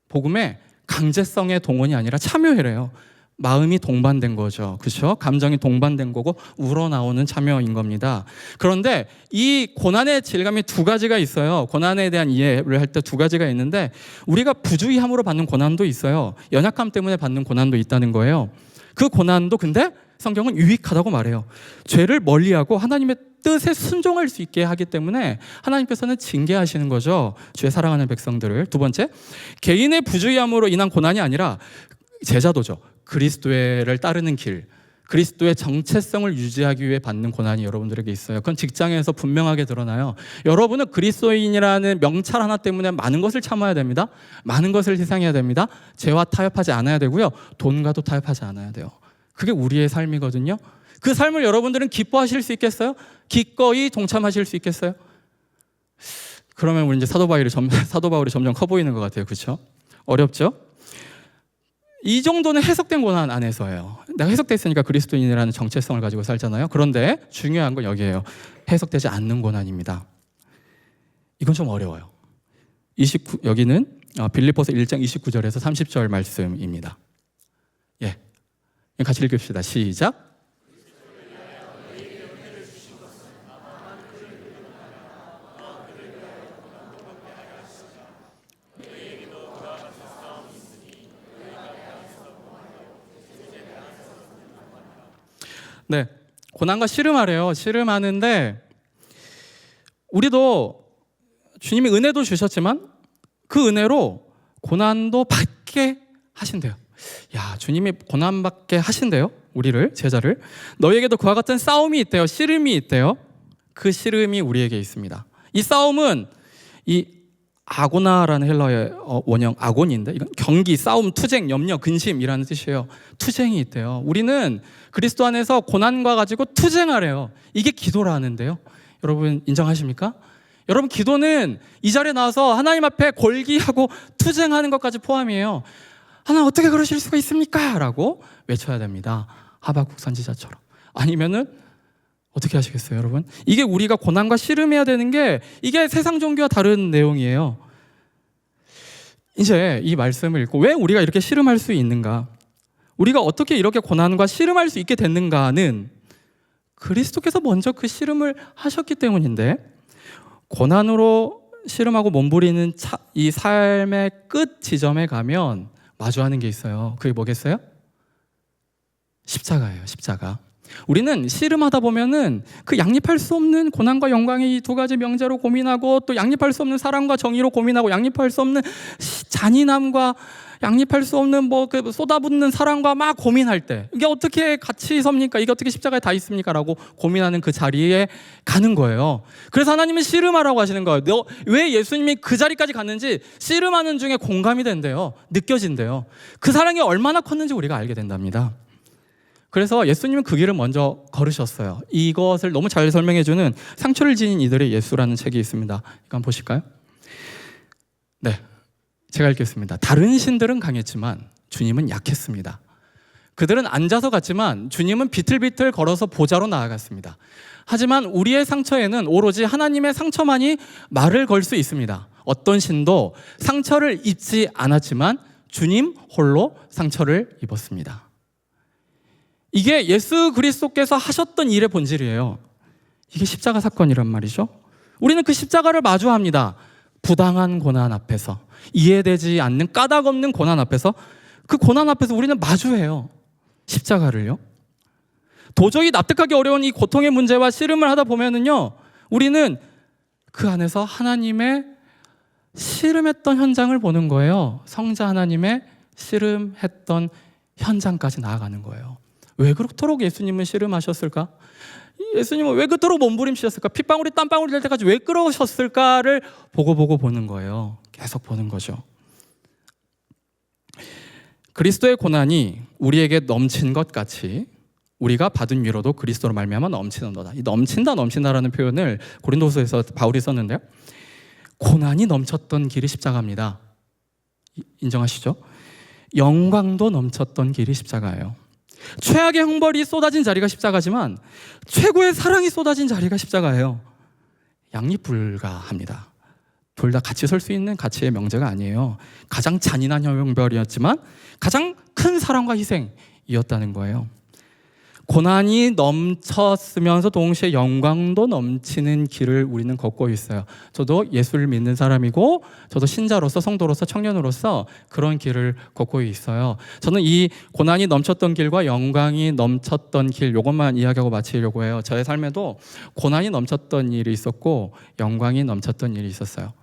복음에 강제성의 동원이 아니라 참여해래요. 마음이 동반된 거죠. 그렇죠? 감정이 동반된 거고 우러나오는 참여인 겁니다. 그런데 이 고난의 질감이 두 가지가 있어요. 고난에 대한 이해를 할 때 두 가지가 있는데 우리가 부주의함으로 받는 고난도 있어요. 연약함 때문에 받는 고난도 있다는 거예요. 그 고난도 근데 성경은 유익하다고 말해요. 죄를 멀리하고 하나님의 뜻에 순종할 수 있게 하기 때문에 하나님께서는 징계하시는 거죠. 주의 사랑하는 백성들을. 두 번째, 개인의 부주의함으로 인한 고난이 아니라 제자도죠. 그리스도를 따르는 길, 그리스도의 정체성을 유지하기 위해 받는 고난이 여러분들에게 있어요. 그건 직장에서 분명하게 드러나요. 여러분은 그리스도인이라는 명찰 하나 때문에 많은 것을 참아야 됩니다. 많은 것을 희생해야 됩니다. 죄와 타협하지 않아야 되고요. 돈과도 타협하지 않아야 돼요. 그게 우리의 삶이거든요. 그 삶을 여러분들은 기뻐하실 수 있겠어요? 기꺼이 동참하실 수 있겠어요? 그러면 우리 이제 사도 바울이 점점 커 보이는 것 같아요. 그렇죠? 어렵죠? 이 정도는 해석된 고난 안에서예요. 내가 해석됐으니까 그리스도인이라는 정체성을 가지고 살잖아요. 그런데 중요한 건 여기예요. 해석되지 않는 고난입니다. 이건 좀 어려워요. 여기는 빌립보서 1장 29절에서 30절 말씀입니다. 예, 같이 읽읍시다. 시작. 네, 고난과 씨름하래요. 씨름하는데 우리도 주님이 은혜도 주셨지만 그 은혜로 고난도 받게 하신대요. 야, 주님이 고난 받게 하신대요. 우리를, 제자를. 너희에게도 그와 같은 싸움이 있대요. 씨름이 있대요. 그 씨름이 우리에게 있습니다. 이 싸움은 이 아고나라는 헬라어의 원형 아곤인데 이건 경기, 싸움, 투쟁, 염려, 근심이라는 뜻이에요. 투쟁이 있대요. 우리는 그리스도 안에서 고난과 가지고 투쟁하래요. 이게 기도라는데요. 여러분 인정하십니까? 여러분 기도는 이 자리에 나와서 하나님 앞에 골기하고 투쟁하는 것까지 포함이에요. 하나님 어떻게 그러실 수가 있습니까? 라고 외쳐야 됩니다. 하박국 선지자처럼. 아니면은 어떻게 하시겠어요, 여러분? 이게 우리가 고난과 씨름해야 되는 게 이게 세상 종교와 다른 내용이에요. 이제 이 말씀을 읽고 왜 우리가 이렇게 씨름할 수 있는가? 우리가 어떻게 이렇게 고난과 씨름할 수 있게 됐는가는 그리스도께서 먼저 그 씨름을 하셨기 때문인데 고난으로 씨름하고 몸부리는 이 삶의 끝 지점에 가면 마주하는 게 있어요. 그게 뭐겠어요? 십자가예요, 십자가. 우리는 씨름하다 보면은 그 양립할 수 없는 고난과 영광의 이 두 가지 명제로 고민하고 또 양립할 수 없는 사랑과 정의로 고민하고 양립할 수 없는 잔인함과 양립할 수 없는 그 쏟아붓는 사랑과 막 고민할 때 이게 어떻게 같이 섭니까? 이게 어떻게 십자가에 다 있습니까? 라고 고민하는 그 자리에 가는 거예요. 그래서 하나님은 씨름하라고 하시는 거예요. 왜 예수님이 그 자리까지 갔는지 씨름하는 중에 공감이 된대요. 느껴진대요. 그 사랑이 얼마나 컸는지 우리가 알게 된답니다. 그래서 예수님은 그 길을 먼저 걸으셨어요. 이것을 너무 잘 설명해주는 상처를 지닌 이들의 예수라는 책이 있습니다. 이거 한번 보실까요? 네, 제가 읽겠습니다. 다른 신들은 강했지만 주님은 약했습니다. 그들은 앉아서 갔지만 주님은 비틀비틀 걸어서 보좌로 나아갔습니다. 하지만 우리의 상처에는 오로지 하나님의 상처만이 말을 걸 수 있습니다. 어떤 신도 상처를 입지 않았지만 주님 홀로 상처를 입었습니다. 이게 예수 그리스도께서 하셨던 일의 본질이에요. 이게 십자가 사건이란 말이죠. 우리는 그 십자가를 마주합니다. 부당한 고난 앞에서, 이해되지 않는 까닭 없는 고난 앞에서, 그 고난 앞에서 우리는 마주해요. 십자가를요. 도저히 납득하기 어려운 이 고통의 문제와 씨름을 하다 보면은요, 우리는 그 안에서 하나님의 씨름했던 현장을 보는 거예요. 성자 하나님의 씨름했던 현장까지 나아가는 거예요. 왜 그토록 예수님은 씨름하셨을까? 예수님은 왜 그토록 몸부림치셨을까? 핏방울이 땀방울이 될 때까지 왜 그러셨을까를 보고 보는 거예요. 계속 보는 거죠. 그리스도의 고난이 우리에게 넘친 것 같이 우리가 받은 위로도 그리스도로 말미암아 넘치는도다. 이 넘친다라는 표현을 고린도서에서 바울이 썼는데요. 고난이 넘쳤던 길이 십자가입니다. 인정하시죠? 영광도 넘쳤던 길이 십자가예요. 최악의 형벌이 쏟아진 자리가 십자가지만 최고의 사랑이 쏟아진 자리가 십자가예요. 양립불가합니다. 둘 다 같이 설 수 있는 가치의 명제가 아니에요. 가장 잔인한 형벌이었지만 가장 큰 사랑과 희생이었다는 거예요. 고난이 넘쳤으면서 동시에 영광도 넘치는 길을 우리는 걷고 있어요. 저도 예수를 믿는 사람이고 저도 신자로서, 성도로서, 청년으로서 그런 길을 걷고 있어요. 저는 이 고난이 넘쳤던 길과 영광이 넘쳤던 길, 이것만 이야기하고 마치려고 해요. 저의 삶에도 고난이 넘쳤던 일이 있었고 영광이 넘쳤던 일이 있었어요.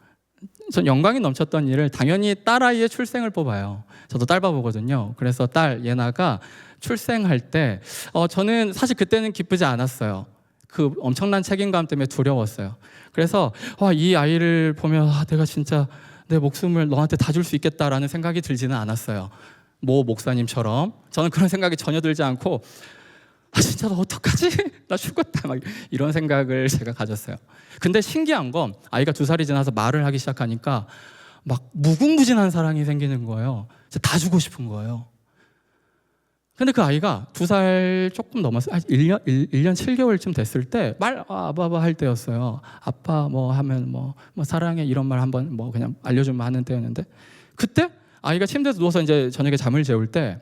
전 영광이 넘쳤던 일을 당연히 딸아이의 출생을 뽑아요. 저도 딸바보거든요. 그래서 딸 예나가 출생할 때 저는 사실 그때는 기쁘지 않았어요. 그 엄청난 책임감 때문에 두려웠어요. 그래서 이 아이를 보면 내가 진짜 내 목숨을 너한테 다 줄 수 있겠다라는 생각이 들지는 않았어요. 모 목사님처럼 저는 그런 생각이 전혀 들지 않고 진짜 너 어떡하지? 나 죽었다 막 이런 생각을 제가 가졌어요. 근데 신기한 건 아이가 2살이 지나서 말을 하기 시작하니까 막 무궁무진한 사랑이 생기는 거예요. 다 주고 싶은 거예요. 근데 그 아이가 2살 조금 넘었어요. 한 1년 7개월쯤 됐을 때 아바바 할 때였어요. 아빠 뭐 하면 뭐 사랑해 이런 말 한번 뭐 그냥 알려주면 하는 때였는데, 그때 아이가 침대에서 누워서 이제 저녁에 잠을 재우는데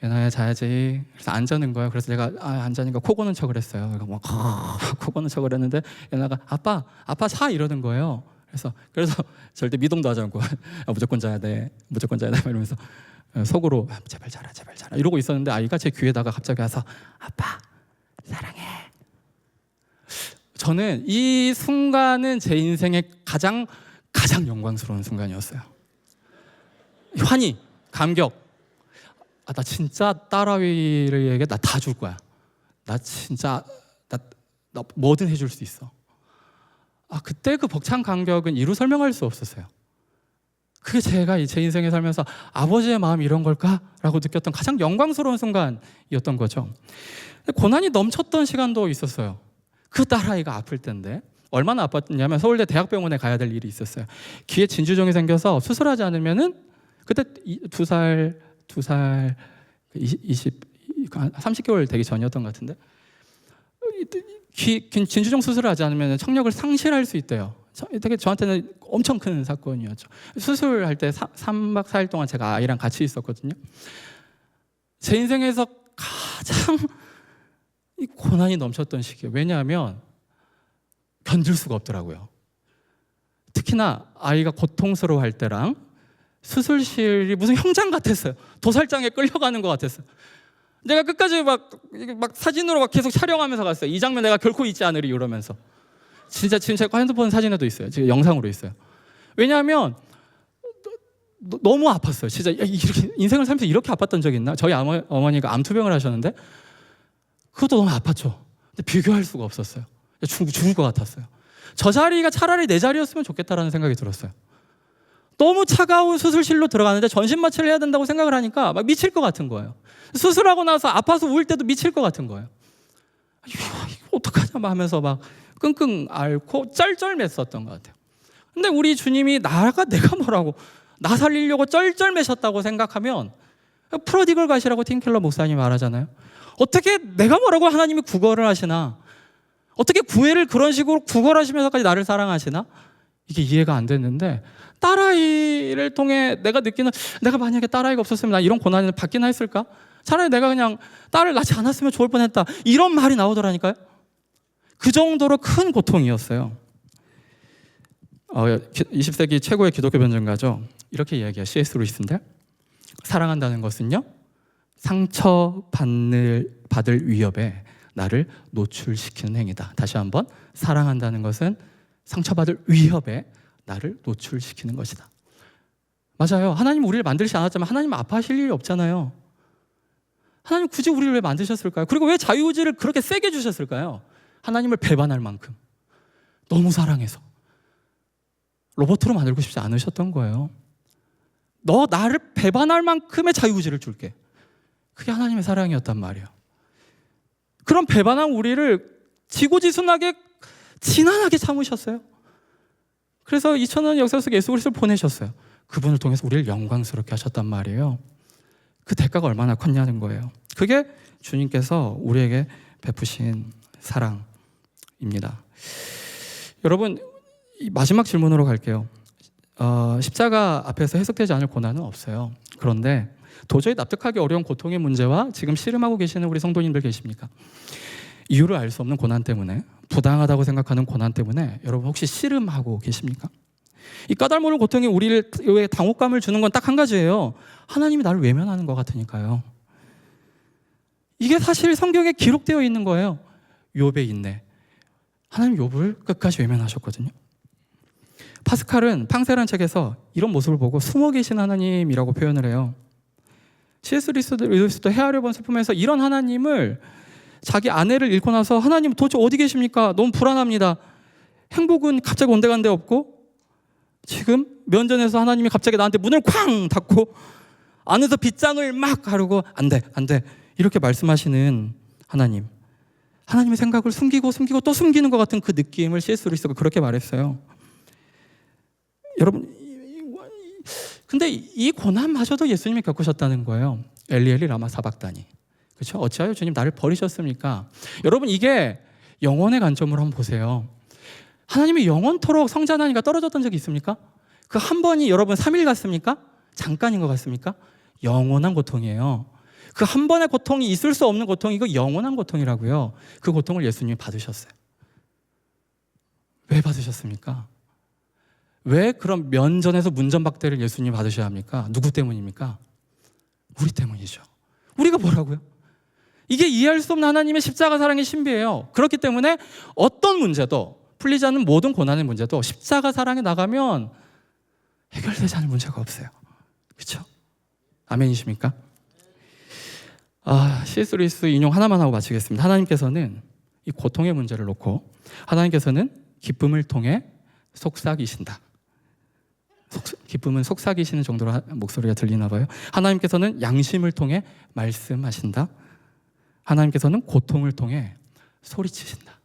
예나야 자야지. 그래서 안 자는 거예요. 그래서 내가 안 자니까 코 고는 척을 했어요. 막 코 고는 척을 했는데 예나가 아빠 자 이러는 거예요. 그래서 절대 미동도 하지 않고 무조건 자야 돼 이러면서 속으로 제발 자라 이러고 있었는데, 아이가 제 귀에다가 갑자기 와서 아빠 사랑해. 저는 이 순간은 제 인생의 가장 영광스러운 순간이었어요. 환희, 감격. 나 진짜 딸아이에게 나 다 줄 거야. 나 진짜 나 뭐든 해줄 수 있어. 그때 그 벅찬 감격은 이루 설명할 수 없었어요. 그게 제가 제 인생에 살면서 아버지의 마음이 이런 걸까라고 느꼈던 가장 영광스러운 순간이었던 거죠. 고난이 넘쳤던 시간도 있었어요. 그 딸아이가 아플 때인데 얼마나 아팠냐면 서울대 대학병원에 가야 될 일이 있었어요. 귀에 진주종이 생겨서 수술하지 않으면은, 그때 2살 30개월 되기 전이었던 것 같은데, 진주종 수술을 하지 않으면 청력을 상실할 수 있대요. 되게 저한테는 엄청 큰 사건이었죠. 수술할 때 3박 4일 동안 제가 아이랑 같이 있었거든요. 제 인생에서 가장 이 고난이 넘쳤던 시기예요. 왜냐하면 견딜 수가 없더라고요. 특히나 아이가 고통스러워할 때랑 수술실이 무슨 현장 같았어요. 도살장에 끌려가는 것 같았어요. 내가 끝까지 막 사진으로 막 계속 촬영하면서 갔어요. 이 장면 내가 결코 잊지 않으리 이러면서. 진짜 지금 제 핸드폰 사진에도 있어요. 지금 영상으로 있어요. 왜냐하면 너무 아팠어요. 진짜 이렇게 인생을 살면서 이렇게 아팠던 적이 있나? 저희 어머니가 암투병을 하셨는데 그것도 너무 아팠죠. 근데 비교할 수가 없었어요. 죽을 것 같았어요. 저 자리가 차라리 내 자리였으면 좋겠다라는 생각이 들었어요. 너무 차가운 수술실로 들어가는데 전신 마취를 해야 된다고 생각을 하니까 막 미칠 것 같은 거예요. 수술하고 나서 아파서 울 때도 미칠 것 같은 거예요. 이거 어떡하냐 하면서 막 끙끙 앓고 쩔쩔맸었던 것 같아요. 근데 우리 주님이 내가 뭐라고 나 살리려고 쩔쩔매셨다고 생각하면, 프로디걸 가시라고 팀켈러 목사님이 말하잖아요. 어떻게 내가 뭐라고 하나님이 구걸을 하시나? 어떻게 구애를 그런 식으로 구걸하시면서까지 나를 사랑하시나? 이게 이해가 안 됐는데, 딸아이를 통해 내가 느끼는, 내가 만약에 딸아이가 없었으면 나 이런 고난을 받기나 했을까? 차라리 내가 그냥 딸을 낳지 않았으면 좋을 뻔했다, 이런 말이 나오더라니까요. 그 정도로 큰 고통이었어요. 20세기 최고의 기독교 변증가죠. 이렇게 이야기해요. C.S. 루이스인데, 사랑한다는 것은요, 받을 위협에 나를 노출시키는 행위다. 다시 한번, 사랑한다는 것은 상처받을 위협에 나를 노출시키는 것이다. 맞아요. 하나님 우리를 만들지 않았지만 하나님 아파하실 일이 없잖아요. 하나님 굳이 우리를 왜 만드셨을까요? 그리고 왜 자유의지를 그렇게 세게 주셨을까요? 하나님을 배반할 만큼 너무 사랑해서 로봇으로 만들고 싶지 않으셨던 거예요. 너 나를 배반할 만큼의 자유의지를 줄게. 그게 하나님의 사랑이었단 말이에요. 그런 배반한 우리를 지고지순하게 지난하게 참으셨어요. 그래서 2000년 역사 속에 예수 그리스도를 보내셨어요. 그분을 통해서 우리를 영광스럽게 하셨단 말이에요. 그 대가가 얼마나 컸냐는 거예요. 그게 주님께서 우리에게 베푸신 사랑입니다. 여러분, 마지막 질문으로 갈게요. 십자가 앞에서 해석되지 않을 고난은 없어요. 그런데 도저히 납득하기 어려운 고통의 문제와 지금 씨름하고 계시는 우리 성도님들 계십니까? 이유를 알 수 없는 고난 때문에, 부당하다고 생각하는 고난 때문에 여러분 혹시 씨름하고 계십니까? 이 까닭모를 고통이 우리를 왜 당혹감을 주는 건 딱 한 가지예요. 하나님이 나를 외면하는 것 같으니까요. 이게 사실 성경에 기록되어 있는 거예요. 욥의 인내. 하나님 욥을 끝까지 외면하셨거든요. 파스칼은 팡세라는 책에서 이런 모습을 보고 숨어 계신 하나님이라고 표현을 해요. C.S. 루이스도 헤아려 본 슬픔에서 이런 하나님을, 자기 아내를 잃고 나서 하나님 도대체 어디 계십니까? 너무 불안합니다. 행복은 갑자기 온데간데 없고, 지금 면전에서 하나님이 갑자기 나한테 문을 쾅 닫고 안에서 빗장을 막 가르고 안 돼 이렇게 말씀하시는 하나님, 하나님의 생각을 숨기고 또 숨기는 것 같은 그 느낌을 C.S. 루이스가 그렇게 말했어요. 여러분, 근데 이 고난마저도 예수님이 겪으셨다는 거예요. 엘리 엘리 라마 사박다니. 그렇죠? 어찌하여 주님 나를 버리셨습니까? 여러분, 이게 영혼의 관점으로 한번 보세요. 하나님이 영원토록 성자 하나님과 떨어졌던 적이 있습니까? 그 한 번이 여러분 3일 같습니까? 잠깐인 것 같습니까? 영원한 고통이에요. 그 한 번의 고통이 있을 수 없는 고통이고 영원한 고통이라고요. 그 고통을 예수님이 받으셨어요. 왜 받으셨습니까? 왜 그런 면전에서 문전박대를 예수님이 받으셔야 합니까? 누구 때문입니까? 우리 때문이죠. 우리가 뭐라고요? 이게 이해할 수 없는 하나님의 십자가 사랑의 신비예요. 그렇기 때문에 어떤 문제도, 풀리지 않는 모든 고난의 문제도 십자가 사랑에 나가면 해결되지 않을 문제가 없어요. 그렇죠? 아멘이십니까? C.S. 루이스 인용 하나만 하고 마치겠습니다. 하나님께서는 이 고통의 문제를 놓고 하나님께서는 기쁨을 통해 속삭이신다. 기쁨은 속삭이시는 정도로 목소리가 들리나 봐요. 하나님께서는 양심을 통해 말씀하신다. 하나님께서는 고통을 통해 소리치신다.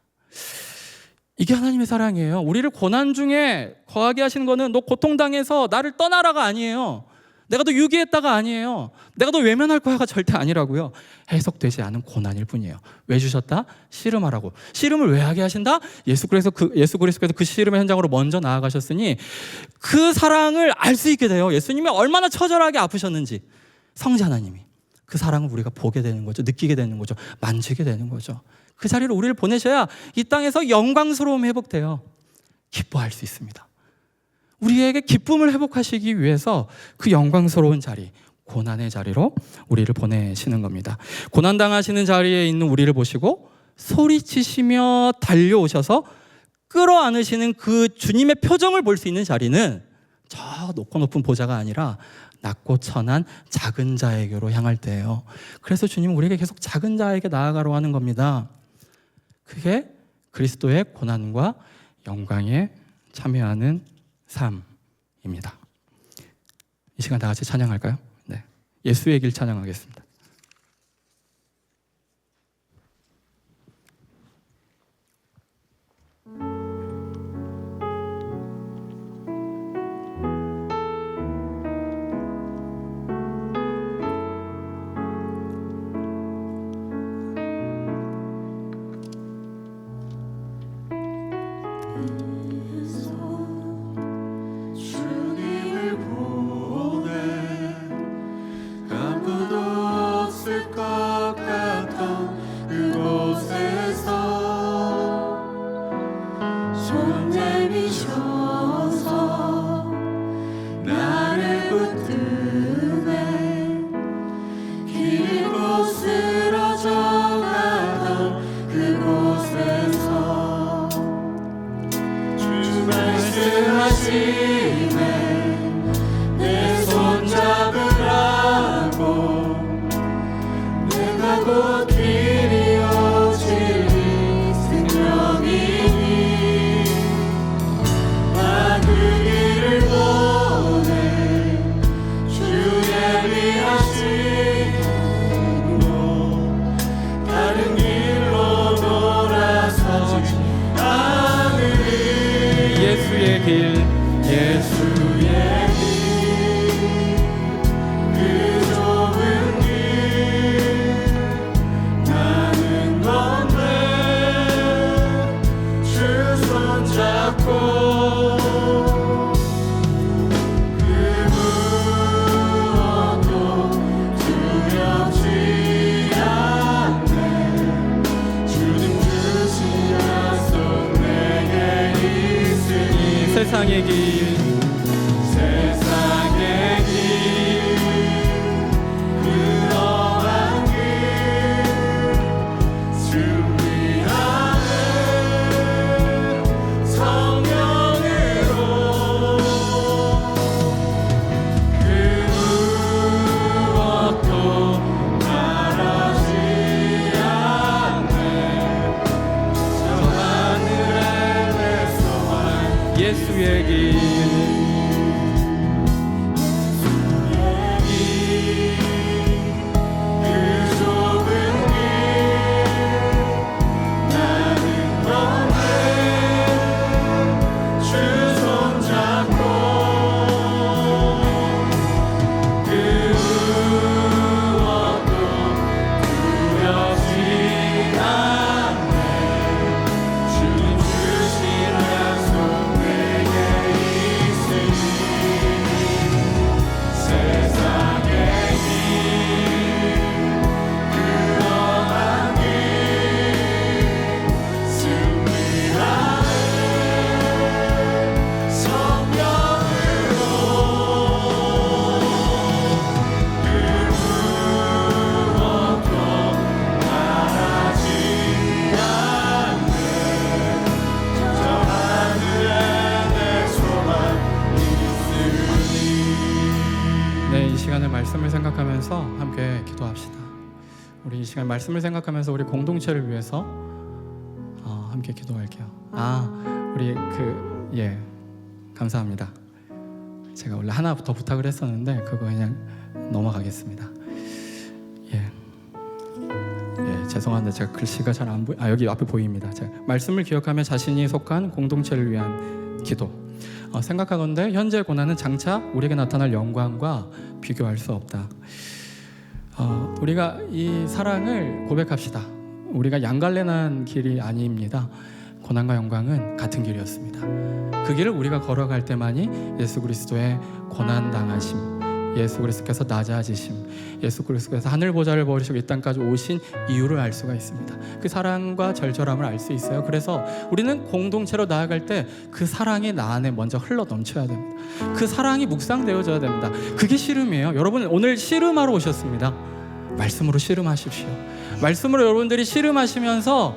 이게 하나님의 사랑이에요. 우리를 고난 중에 거하게 하시는 거는 너 고통당해서 나를 떠나라가 아니에요. 내가 너 유기했다가 아니에요. 내가 너 외면할 거야가 절대 아니라고요. 해석되지 않은 고난일 뿐이에요. 왜 주셨다? 씨름하라고. 씨름을 왜 하게 하신다? 예수 그리스도께서 그 씨름의 현장으로 먼저 나아가셨으니 그 사랑을 알 수 있게 돼요. 예수님이 얼마나 처절하게 아프셨는지. 성자 하나님이 그 사랑을 우리가 보게 되는 거죠. 느끼게 되는 거죠. 만지게 되는 거죠. 그 자리로 우리를 보내셔야 이 땅에서 영광스러움이 회복돼요. 기뻐할 수 있습니다. 우리에게 기쁨을 회복하시기 위해서 그 영광스러운 자리, 고난의 자리로 우리를 보내시는 겁니다. 고난당하시는 자리에 있는 우리를 보시고 소리치시며 달려오셔서 끌어안으시는 그 주님의 표정을 볼 수 있는 자리는 저 높고 높은 보좌가 아니라 낮고 천한 작은 자에게로 향할 때예요. 그래서 주님은 우리에게 계속 작은 자에게 나아가려 하는 겁니다. 그게 그리스도의 고난과 영광에 참여하는 삶입니다. 이 시간 다 같이 찬양할까요? 네, 예수의 길 찬양하겠습니다. 세상의 길 그러한 길 준비하는 성령으로 그 무엇도 바라지 않네 저 하늘에 내서만 예수의 길 생각하면서 함께 기도합시다. 우리 이 시간 말씀을 생각하면서 우리 공동체를 위해서 함께 기도할게요. 우리 감사합니다. 제가 원래 하나 더 부탁을 했었는데 그거 그냥 넘어가겠습니다. 죄송한데 제가 글씨가 잘 안 보이. 여기 앞에 보입니다. 제가 말씀을 기억하며 자신이 속한 공동체를 위한 기도. 생각하건대 현재 고난은 장차 우리에게 나타날 영광과 비교할 수 없다. 우리가 이 사랑을 고백합시다. 우리가 양갈래난 길이 아닙니다. 고난과 영광은 같은 길이었습니다. 그 길을 우리가 걸어갈 때만이 예수 그리스도의 고난 당하심, 예수 그리스도께서 낮아지심, 예수 그리스도께서 하늘 보좌를 버리시고 이 땅까지 오신 이유를 알 수가 있습니다. 그 사랑과 절절함을 알 수 있어요. 그래서 우리는 공동체로 나아갈 때 그 사랑이 나 안에 먼저 흘러 넘쳐야 됩니다. 그 사랑이 묵상되어져야 됩니다. 그게 씨름이에요. 여러분 오늘 씨름하러 오셨습니다. 말씀으로 씨름하십시오. 말씀으로 여러분들이 씨름하시면서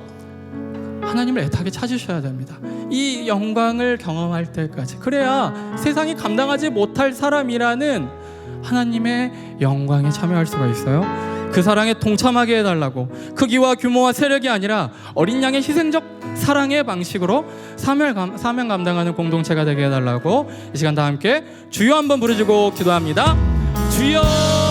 하나님을 애타게 찾으셔야 됩니다. 이 영광을 경험할 때까지. 그래야 세상이 감당하지 못할 사람이라는 하나님의 영광에 참여할 수가 있어요. 그 사랑에 동참하게 해달라고. 크기와 규모와 세력이 아니라 어린 양의 희생적 사랑의 방식으로 사명 감당하는 공동체가 되게 해달라고 이 시간 다 함께 주여 한번 부르짖고 기도합니다. 주여.